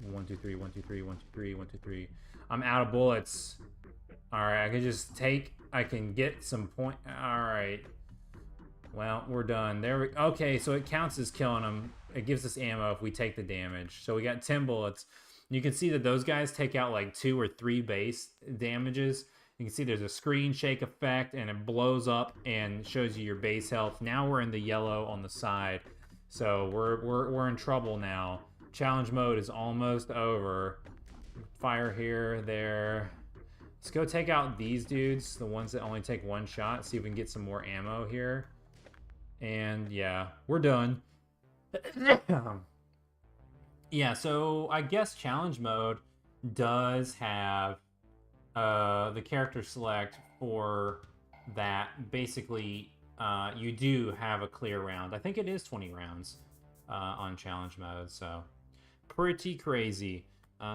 1, 2, 3, 1, 2, 3, 1, 2, 3, 1, 2, 3. I'm out of bullets. Alright, I can just take... I can get some point... Alright. Well, we're done. There we... Okay, so it counts as killing them. It gives us ammo if we take the damage. So we got 10 bullets. You can see that those guys take out like 2 or 3 base damages. You can see there's a screen shake effect, and it blows up and shows you your base health. Now we're in the yellow on the side. So we're in trouble now. Challenge mode is almost over. Fire here, there. Let's go take out these dudes, the ones that only take 1 shot. See if we can get some more ammo here. And yeah, we're done. Yeah, so I guess challenge mode does have the character select for that. Basically, you do have a clear round. I think it is 20 rounds on challenge mode, so pretty crazy.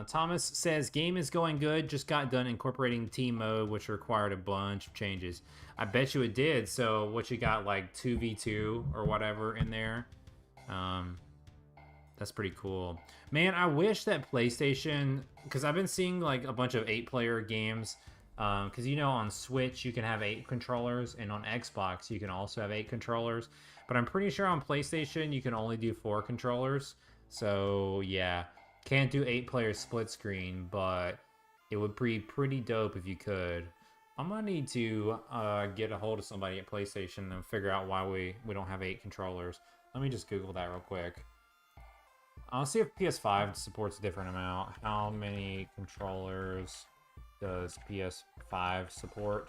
Thomas says, game is going good, just got done incorporating team mode, which required a bunch of changes. I bet you it did. So what you got, like 2v2 or whatever in there? That's pretty cool. Man, I wish that PlayStation, because I've been seeing like a bunch of 8-player games. Because you know, on Switch you can have 8 controllers, and on Xbox you can also have 8 controllers. But I'm pretty sure on PlayStation you can only do 4 controllers. So yeah, can't do 8-player split screen, but it would be pretty dope if you could. I'm gonna need to get a hold of somebody at PlayStation and figure out why we don't have 8 controllers. Let me just Google that real quick. I'll see if PS5 supports a different amount. How many controllers does PS5 support?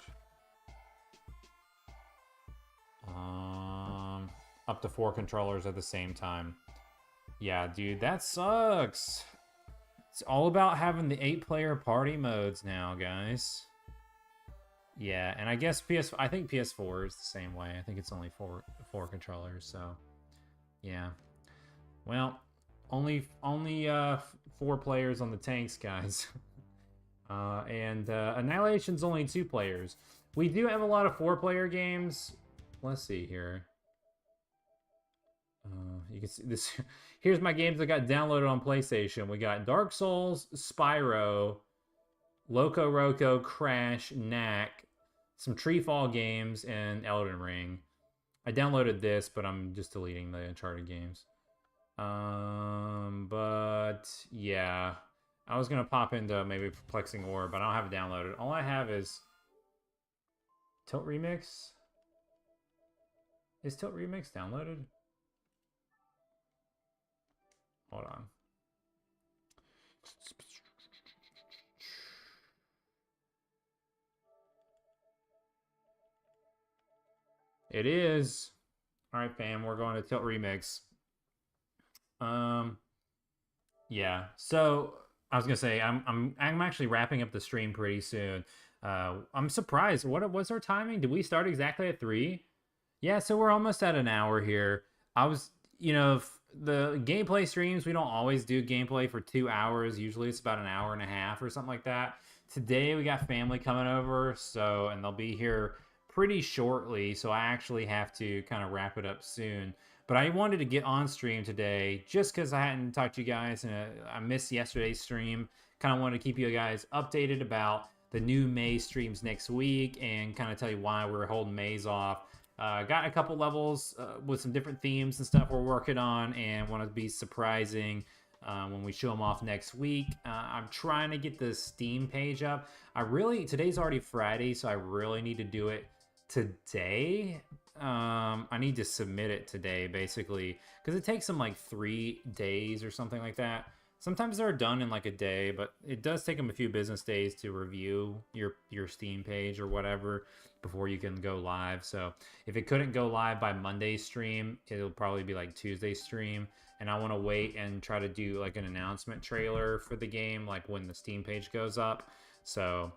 Up to 4 controllers at the same time. Yeah, dude, that sucks. It's all about having the 8-player party modes now, guys. Yeah, and I guess I think PS4 is the same way. I think it's only four controllers, so yeah. Well, only 4 players on the tanks, guys. And Annihilation's only 2 players. We do have a lot of 4-player games. Let's see here. You can see this. Here's my games that got downloaded on PlayStation. We got Dark Souls, Spyro, Loco Roco, Crash, Knack, some TreeFall games, and Elden Ring. I downloaded this, but I'm just deleting the Uncharted games. But yeah, I was gonna pop into maybe Perplexing Orb, but I don't have it downloaded. All I have is Tilt Remix. Is Tilt Remix downloaded? Hold on. It is. All right, fam. We're going to Tilt Remix. Yeah. So I was gonna say I'm actually wrapping up the stream pretty soon. I'm surprised. What was our timing? Did we start exactly at 3? Yeah. So we're almost at an hour here. I was, the gameplay streams, we don't always do gameplay for 2 hours. Usually it's about an hour and a half or something like that. Today we got family coming over, and they'll be here pretty shortly. So I actually have to kind of wrap it up soon. But I wanted to get on stream today just because I hadn't talked to you guys, and I missed yesterday's stream. Kind of wanted to keep you guys updated about the new May streams next week and kind of tell you why we're holding Mays off. Got a couple levels with some different themes and stuff we're working on, and want to be surprising when we show them off next week. I'm trying to get the Steam page up. Today's already Friday, so I really need to do it today. I need to submit it today, basically, because it takes them like 3 days or something like that. Sometimes they're done in like a day, but it does take them a few business days to review your Steam page or whatever before you can go live. So if it couldn't go live by Monday's stream, it'll probably be like Tuesday's stream. And I want to wait and try to do like an announcement trailer for the game, like when the Steam page goes up. So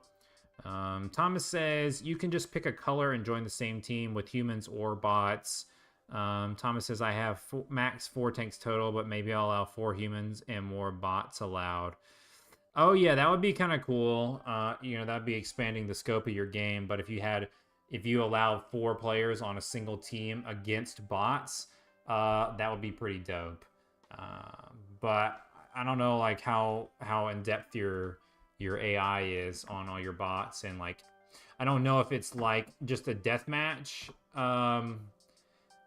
Thomas says you can just pick a color and join the same team with humans or bots. Thomas says I have max 4 tanks total, but maybe I'll allow 4 humans and more bots allowed. Oh yeah, that would be kind of cool. That'd be expanding the scope of your game. But if you allowed 4 players on a single team against bots, that would be pretty dope. But I don't know like how in depth your AI is on all your bots, and like I don't know if it's like just a death match.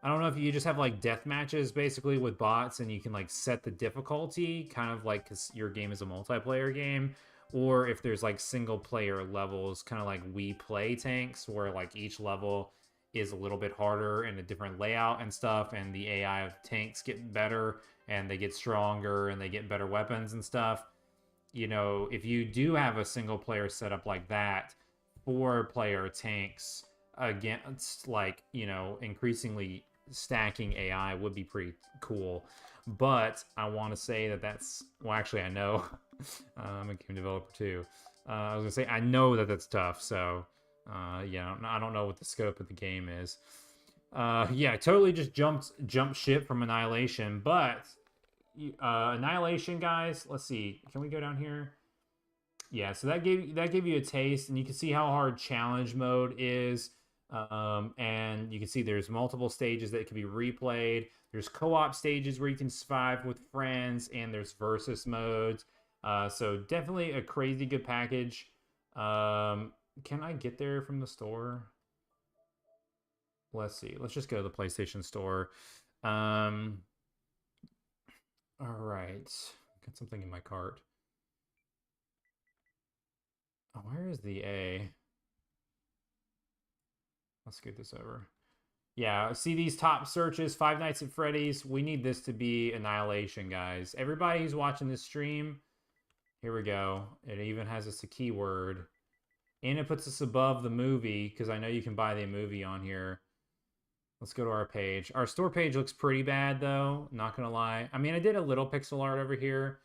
I don't know if you just have like death matches basically with bots, and you can like set the difficulty kind of like because your game is a multiplayer game, or if there's like single player levels, kind of like We Play Tanks, where like each level is a little bit harder and a different layout and stuff, and the AI of tanks get better and they get stronger and they get better weapons and stuff. If you do have a single player setup like that, 4-player tanks against like, increasingly stacking AI would be pretty cool. But I want to say well, actually I know I'm a game developer too. I was gonna say I know that's tough. So yeah, I don't know what the scope of the game is. Yeah, I totally just jumped ship from Annihilation, but Annihilation, guys, let's see, can we go down here? Yeah, so that gave you a taste, and you can see how hard challenge mode is. And you can see there's multiple stages that can be replayed. There's co-op stages where you can survive with friends, and there's versus modes. So definitely a crazy good package. Can I get there from the store? Let's see. Let's just go to the PlayStation Store. Um, all right. Got something in my cart. Oh, where is the A? Let's scoot this over. Yeah, see these top searches, Five Nights at Freddy's. We need this to be Annihilation, guys. Everybody who's watching this stream, here we go. It even has us a keyword. And it puts us above the movie, because I know you can buy the movie on here. Let's go to our page. Our store page looks pretty bad, though. Not going to lie. I mean, I did a little pixel art over here.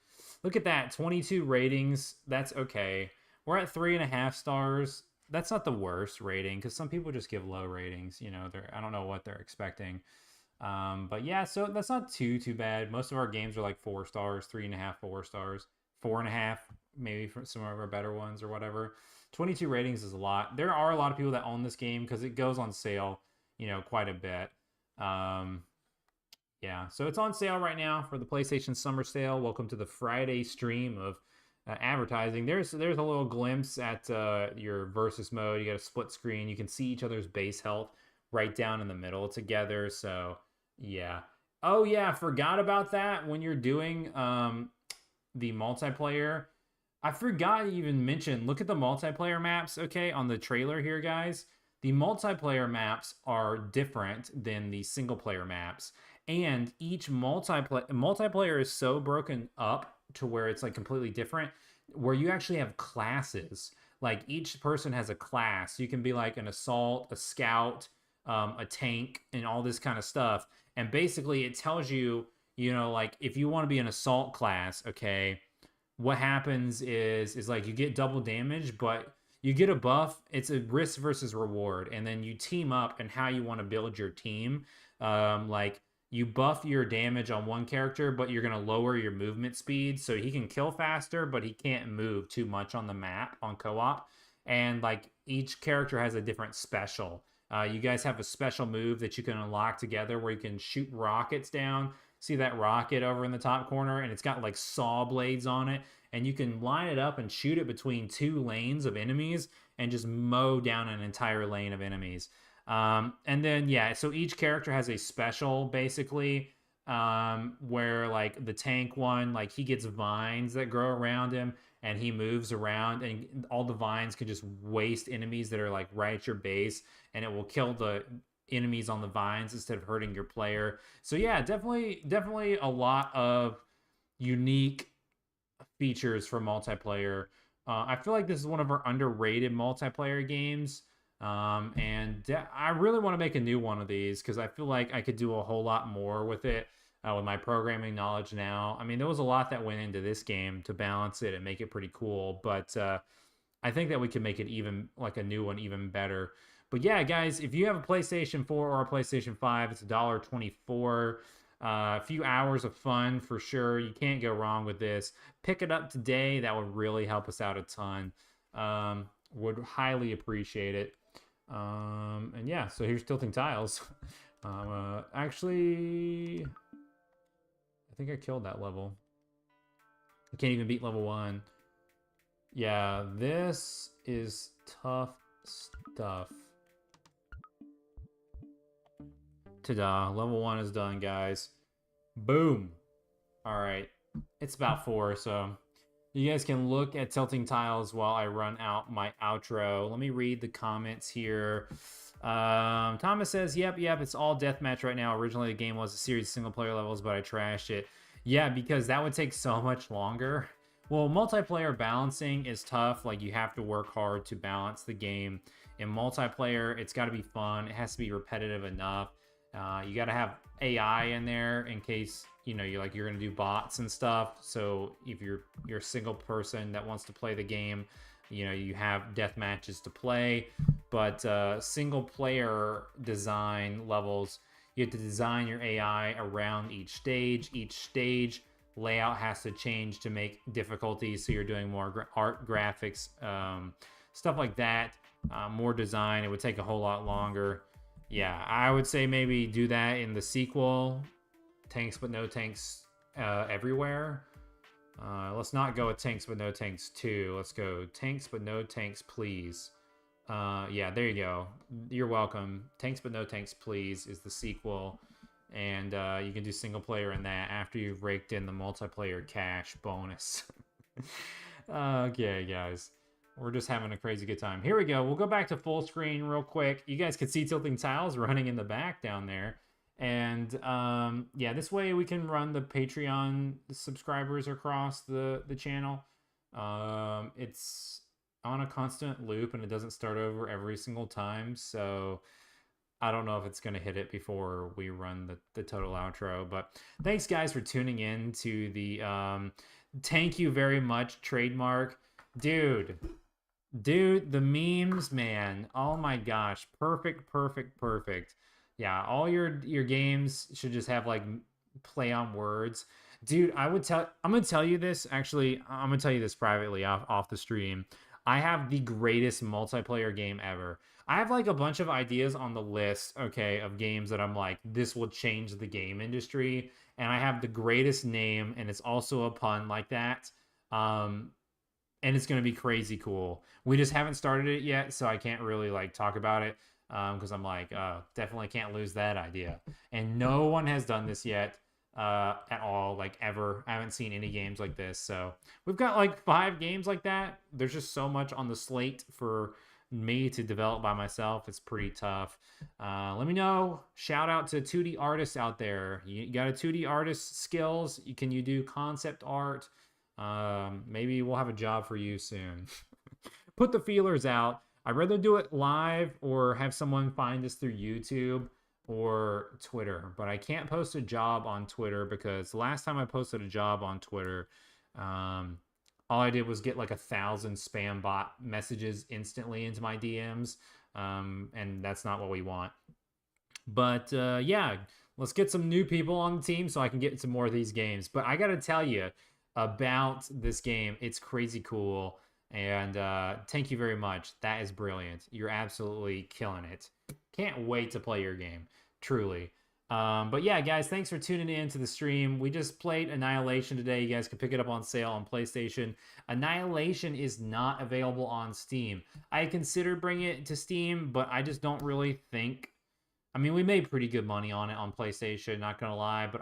Look at that. 22 ratings. That's okay. We're at 3.5 stars. That's not the worst rating, because some people just give low ratings. You know, I don't know what they're expecting. But yeah, so that's not too bad. Most of our games are like 4 stars, 3.5, 4 stars, 4.5, maybe for some of our better ones or whatever. 22 ratings is a lot. There are a lot of people that own this game because it goes on sale, you know, quite a bit. Yeah, so it's on sale right now for the PlayStation Summer Sale. Welcome to the Friday stream of advertising. There's a little glimpse at your versus mode. You got a split screen. You can see each other's base health right down in the middle together. So yeah. Oh yeah, forgot about that when you're doing the multiplayer. I forgot to even mention, look at the multiplayer maps, okay, on the trailer here, guys. The multiplayer maps are different than the single player maps. And each multiplayer is so broken up to where it's like completely different, where you actually have classes. Like each person has a class. You can be like an assault, a scout, a tank, and all this kind of stuff. And basically, it tells you, you know, like if you want to be an assault class, okay, what happens is like you get double damage, but you get a buff. It's a risk versus reward, and then you team up and how you want to build your team. Like you buff your damage on one character, but you're gonna lower your movement speed so he can kill faster, but he can't move too much on the map on co-op. And like each character has a different special. You guys have a special move that you can unlock together where you can shoot rockets down. See that rocket over in the top corner, and it's got like saw blades on it, and you can line it up and shoot it between 2 lanes of enemies and just mow down an entire lane of enemies. And then yeah, so each character has a special basically, where like the tank one, like he gets vines that grow around him and he moves around, and all the vines can just waste enemies that are like right at your base, and it will kill the enemies on the vines instead of hurting your player. So yeah, definitely a lot of unique features for multiplayer. I feel like this is one of our underrated multiplayer games. And I really want to make a new one of these because I feel like I could do a whole lot more with it, with my programming knowledge now. I mean, there was a lot that went into this game to balance it and make it pretty cool, but I think that we can make it even like a new one even better. But yeah, guys, if you have a PlayStation 4 or a PlayStation 5, it's $1.24. A few hours of fun for sure. You can't go wrong with this. Pick it up today. That would really help us out a ton. Would highly appreciate it. And yeah, so here's Tilting Tiles. Actually, I think I killed that level. I can't even beat level 1. Yeah, this is tough stuff. Ta-da, level 1 is done, guys. Boom. All right, it's about 4, so you guys can look at Tilting Tiles while I run out my outro. Let me read the comments here. Thomas says, yep, it's all deathmatch right now. Originally, the game was a series of single-player levels, but I trashed it. Yeah, because that would take so much longer. Well, multiplayer balancing is tough. Like, you have to work hard to balance the game. In multiplayer, it's got to be fun. It has to be repetitive enough. You got to have AI in there in case, you know, you're gonna do bots and stuff. So if you're a single person that wants to play the game, you know, you have death matches to play. But single player design levels, you have to design your AI around each stage. Each stage layout has to change to make difficulty, so you're doing more art graphics, stuff like that. more design. It would take a whole lot longer. Yeah, I would say maybe do that in the sequel, tanks but no tanks everywhere. Let's not go with tanks but no tanks 2. Let's go tanks but no tanks, please. Yeah, there you go. You're welcome. Tanks but no tanks, please is the sequel. And you can do single player in that after you've raked in the multiplayer cash bonus. Okay, guys. We're just having a crazy good time. Here we go. We'll go back to full screen real quick. You guys can see Tilting Tiles running in the back down there. And yeah, this way we can run the Patreon subscribers across the channel. It's on a constant loop and it doesn't start over every single time. So I don't know if it's going to hit it before we run the total outro. But thanks, guys, for tuning in to the thank you very much trademark. Dude, the memes, man. Oh my gosh. Perfect. Yeah, all your games should just have like play on words. Dude, I'm gonna tell you this, actually, I'm gonna tell you this privately off the stream. I have the greatest multiplayer game ever. I have like a bunch of ideas on the list, okay, of games that I'm like, this will change the game industry. And I have the greatest name, and it's also a pun like that. And it's going to be crazy cool. We just haven't started it yet, so I can't really like talk about it because I'm like, definitely can't lose that idea. And no one has done this yet at all, like ever. I haven't seen any games like this. So we've got like 5 games like that. There's just so much on the slate for me to develop by myself. It's pretty tough. Let me know. Shout out to 2D artists out there. You got a 2D artist skills? Can you do concept art? Maybe we'll have a job for you soon. Put the feelers out. I'd rather do it live or have someone find us through YouTube or Twitter, but I can't post a job on Twitter because the last time I posted a job on Twitter, all I did was get like 1,000 spam bot messages instantly into my DMs, and that's not what we want. But yeah, let's get some new people on the team so I can get some more of these games. But I gotta tell you about this game. It's crazy cool. And thank you very much. That is brilliant. You're absolutely killing it. Can't wait to play your game. Truly. But yeah, guys, thanks for tuning in to the stream. We just played Annihilation today. You guys can pick it up on sale on PlayStation. Annihilation is not available on Steam. I considered bringing it to Steam, but I just don't really think... I mean, we made pretty good money on it on PlayStation, not gonna lie, but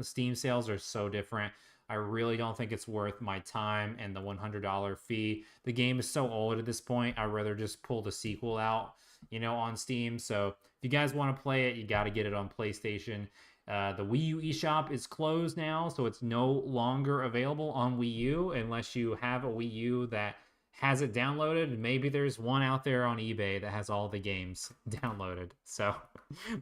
Steam sales are so different. I really don't think it's worth my time and the $100 fee. The game is so old at this point, I'd rather just pull the sequel out, on Steam. So if you guys want to play it, you got to get it on PlayStation. The Wii U eShop is closed now, so it's no longer available on Wii U unless you have a Wii U that has it downloaded. Maybe there's one out there on eBay that has all the games downloaded. So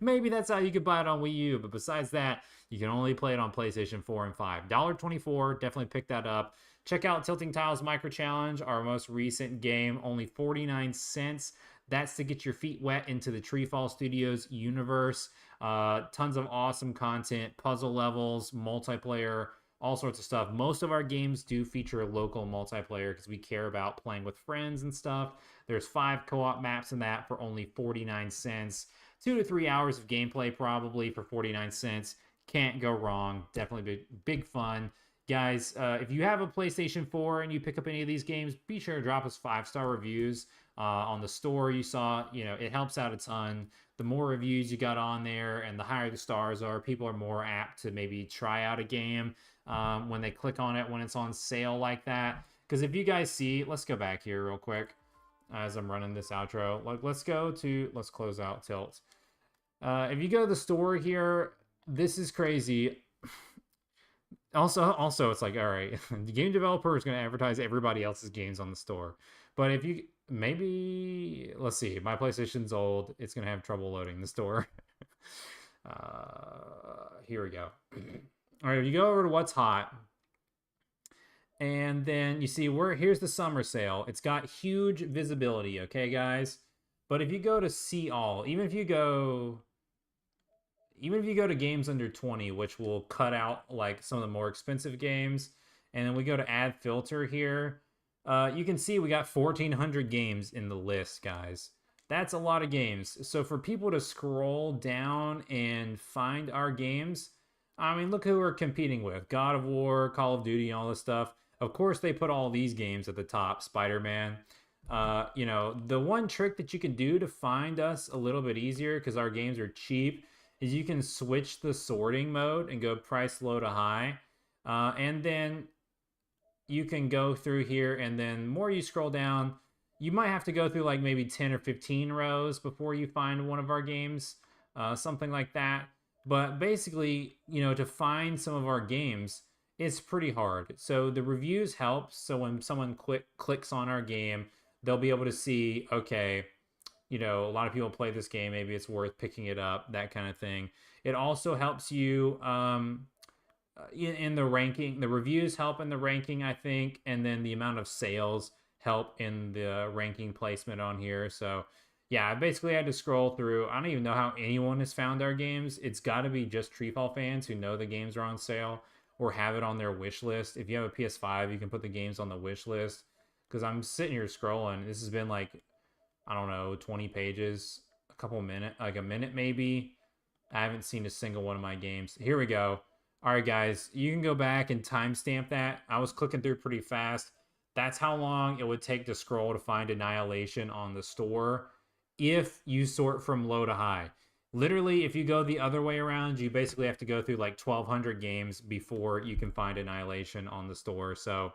maybe that's how you could buy it on Wii U. But besides that, you can only play it on PlayStation 4 and 5. $1.24. Definitely pick that up. Check out Tilting Tiles Micro Challenge, our most recent game. Only 49 cents. That's to get your feet wet into the TreeFall Studios universe. Tons of awesome content, puzzle levels, multiplayer, all sorts of stuff. Most of our games do feature local multiplayer because we care about playing with friends and stuff. There's 5 co-op maps in that for only 49 cents. 2 to 3 hours of gameplay probably for 49 cents. Can't go wrong. Definitely big fun. Guys, if you have a PlayStation 4 and you pick up any of these games, be sure to drop us 5-star reviews on the store you saw. It helps out a ton. The more reviews you got on there and the higher the stars are, people are more apt to maybe try out a game when they click on it when it's on sale like that. Because if you guys see, let's go back here real quick as I'm running this outro. Let's close out Tilt. If you go to the store here, this is crazy. Also, it's like, all right, the game developer is going to advertise everybody else's games on the store. But if you, maybe, let's see, my PlayStation's old. It's going to have trouble loading the store. Here we go. All right, if you go over to what's hot, and then you see here's the summer sale. It's got huge visibility, okay, guys? But if you go to see all, even if you go to games under 20, which will cut out like some of the more expensive games, and then we go to add filter here, You can see we got 1,400 games in the list, guys. That's a lot of games. So for people to scroll down and find our games, I mean, look who we're competing with: God of War, Call of Duty, all this stuff. Of course, they put all these games at the top. Spider-Man. The one trick that you can do to find us a little bit easier, because our games are cheap, is you can switch the sorting mode and go price low to high. And then you can go through here, and then more you scroll down, you might have to go through like maybe 10 or 15 rows before you find one of our games, something like that. But basically, to find some of our games, it's pretty hard. So the reviews help. So when someone clicks on our game, they'll be able to see, okay, a lot of people play this game, maybe it's worth picking it up, that kind of thing. It also helps you in the ranking. The reviews help in the ranking, I think, and then the amount of sales help in the ranking placement on here. So yeah, I basically had to scroll through. I don't even know how anyone has found our games. It's got to be just TreeFall fans who know the games are on sale or have it on their wish list. If you have a PS5, you can put the games on the wish list, because I'm sitting here scrolling. This has been like, I don't know, 20 pages, a couple minutes, like a minute maybe. I haven't seen a single one of my games. Here we go. All right, guys, you can go back and timestamp that. I was clicking through pretty fast. That's how long it would take to scroll to find Annihilation on the store if you sort from low to high. Literally, if you go the other way around, you basically have to go through like 1,200 games before you can find Annihilation on the store. So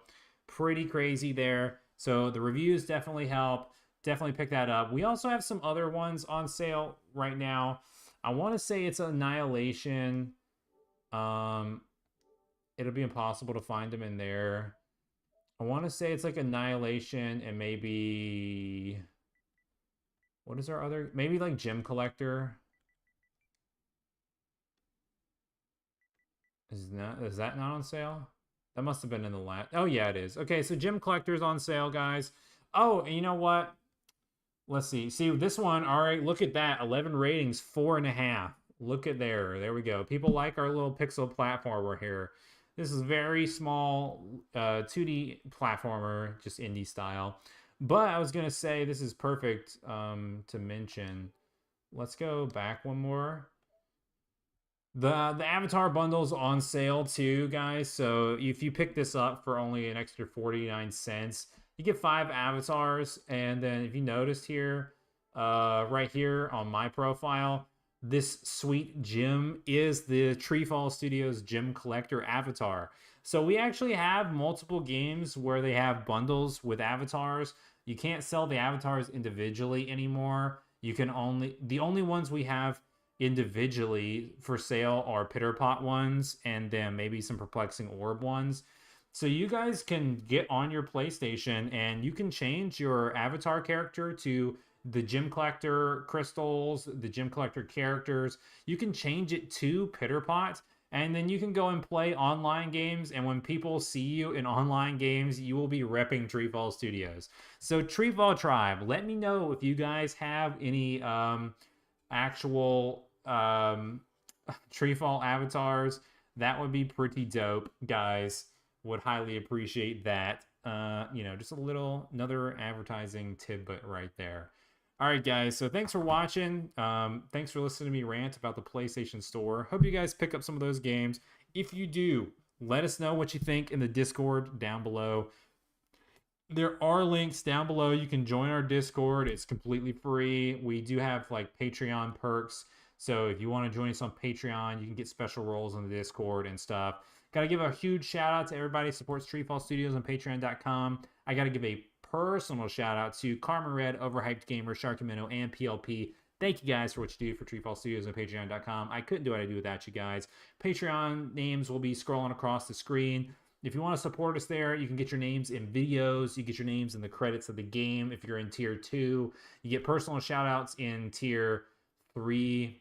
pretty crazy there. So the reviews definitely help. Definitely pick that up. We also have some other ones on sale right now. I want to say it's Annihilation. It'll be impossible to find them in there. I want to say it's like Annihilation and maybe, what is our other? Maybe like Gem Collector. Is that not on sale? That must have been in the last. Oh yeah, it is. Okay, so Gem Collector's on sale, guys. Oh, and you know what? Let's see. See this one. All right, look at that. 11 ratings, 4.5. Look at there. There we go. People like our little pixel platformer here. This is very small 2D platformer, just indie style. But I was going to say this is perfect to mention. Let's go back one more. The Avatar bundle's on sale too, guys. So if you pick this up for only an extra 49 cents, you get 5 avatars. And then if you noticed here, right here on my profile, this sweet gem is the TreeFall Studios Gem Collector avatar. So we actually have multiple games where they have bundles with avatars. You can't sell the avatars individually anymore. The only ones we have individually for sale are Pitter Pot ones, and then maybe some Perplexing Orb ones. So you guys can get on your PlayStation and you can change your avatar character to the Gem Collector crystals, the Gem Collector characters. You can change it to Pitter Pot, and then you can go and play online games. And when people see you in online games, you will be repping TreeFall Studios. So TreeFall Tribe, let me know if you guys have any actual TreeFall avatars. That would be pretty dope, guys. Would highly appreciate that. Just another advertising tidbit right there. All right, guys. So thanks for watching. Thanks for listening to me rant about the PlayStation Store. Hope you guys pick up some of those games. If you do, let us know what you think in the Discord down below. There are links down below. You can join our Discord. It's completely free. We do have like Patreon perks. So if you want to join us on Patreon, you can get special roles in the Discord and stuff. Got to give a huge shout out to everybody who supports TreeFall Studios on patreon.com. I got to give a personal shout out to Karma Red, Overhyped Gamer, Sharkymino, and PLP. Thank you guys for what you do for TreeFall Studios on patreon.com. I couldn't do what I do without you guys. Patreon names will be scrolling across the screen. If you want to support us there, you can get your names in videos. You get your names in the credits of the game. If you're in tier 2, you get personal shout outs in tier 3.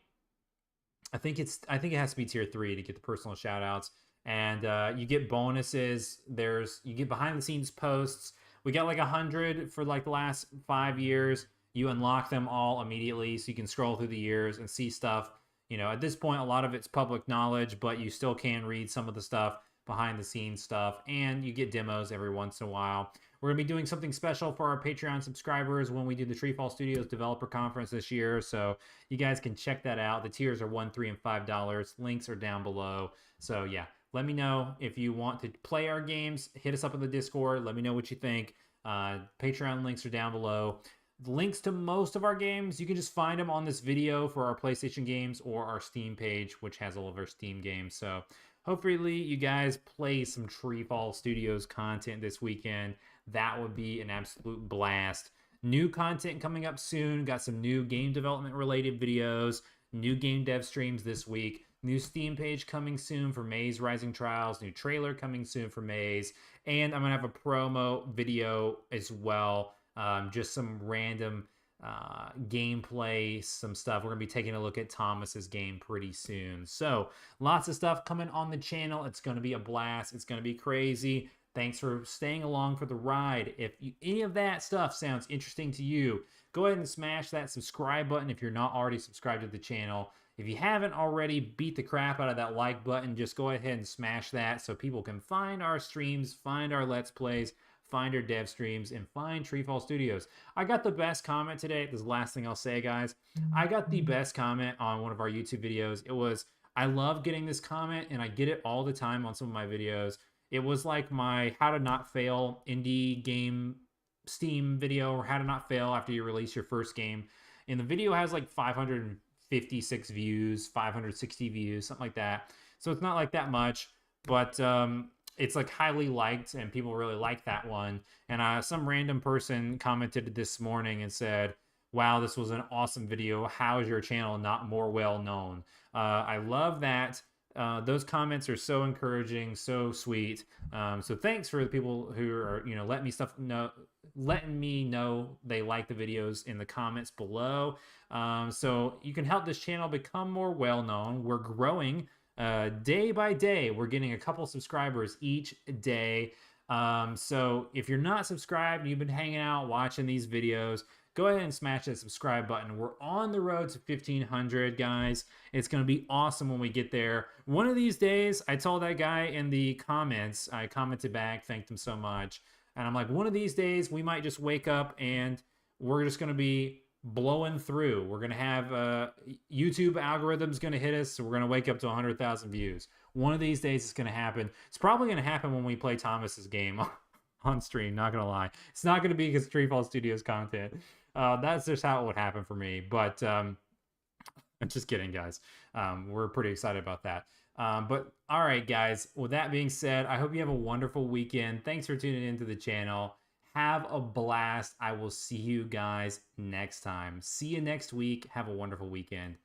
I think it has to be tier 3 to get the personal shout outs. And you get bonuses. You get behind the scenes posts. We got like 100 for like the last 5 years. You unlock them all immediately, so you can scroll through the years and see stuff. At this point, a lot of it's public knowledge, but you still can read some of the stuff. behind the scenes stuff, and you get demos every once in a while. We're going to be doing something special for our Patreon subscribers when we do the TreeFall Studios Developer Conference this year. So you guys can check that out. The tiers are $1, $3, and $5. Links are down below. So yeah, let me know if you want to play our games. Hit us up in the Discord. Let me know what you think. Patreon links are down below. The links to most of our games, you can just find them on this video for our PlayStation games or our Steam page, which has all of our Steam games. So hopefully you guys play some TreeFall Studios content this weekend. That would be an absolute blast. New content coming up soon. Got some new game development related videos, new game dev streams this week, new Steam page coming soon for Maze Rising Trials, new trailer coming soon for Maze, and I'm going to have a promo video as well. Just some random gameplay, some stuff. We're going to be taking a look at Thomas's game pretty soon. So lots of stuff coming on the channel. It's going to be a blast. It's going to be crazy. Thanks for staying along for the ride. If any of that stuff sounds interesting to you, go ahead and smash that subscribe button if you're not already subscribed to the channel. If you haven't already, beat the crap out of that like button. Just go ahead and smash that so people can find our streams, find our Let's Plays, find our dev streams, and find TreeFall Studios. I got the best comment today. This is the last thing I'll say, guys. I got the best comment on one of our YouTube videos. It was, I love getting this comment, and I get it all the time on some of my videos. It was like my how to not fail indie game Steam video, or how to not fail after you release your first game. And the video has like 556 views, 560 views, something like that. So it's not like that much, but it's like highly liked and people really like that one. And some random person commented this morning and said, wow, this was an awesome video. How is your channel not more well known? I love that. Those comments are so encouraging, so sweet. So thanks for the people who are, letting me know they like the videos in the comments below. So you can help this channel become more well known. We're growing day by day. We're getting a couple subscribers each day. So if you're not subscribed and you've been hanging out watching these videos, go ahead and smash that subscribe button. We're on the road to 1,500, guys. It's going to be awesome when we get there. One of these days, I told that guy in the comments, I commented back, thanked him so much. And I'm like, one of these days, we might just wake up and we're just going to be blowing through. We're going to have YouTube algorithm's going to hit us. So we're going to wake up to 100,000 views. One of these days, it's going to happen. It's probably going to happen when we play Thomas's game on stream, not gonna lie. It's not gonna be because TreeFall Studios content. That's just how it would happen for me. But I'm just kidding, guys. We're pretty excited about that. But all right, guys, with that being said, I hope you have a wonderful weekend. Thanks for tuning into the channel. Have a blast. I will see you guys next time. See you next week. Have a wonderful weekend.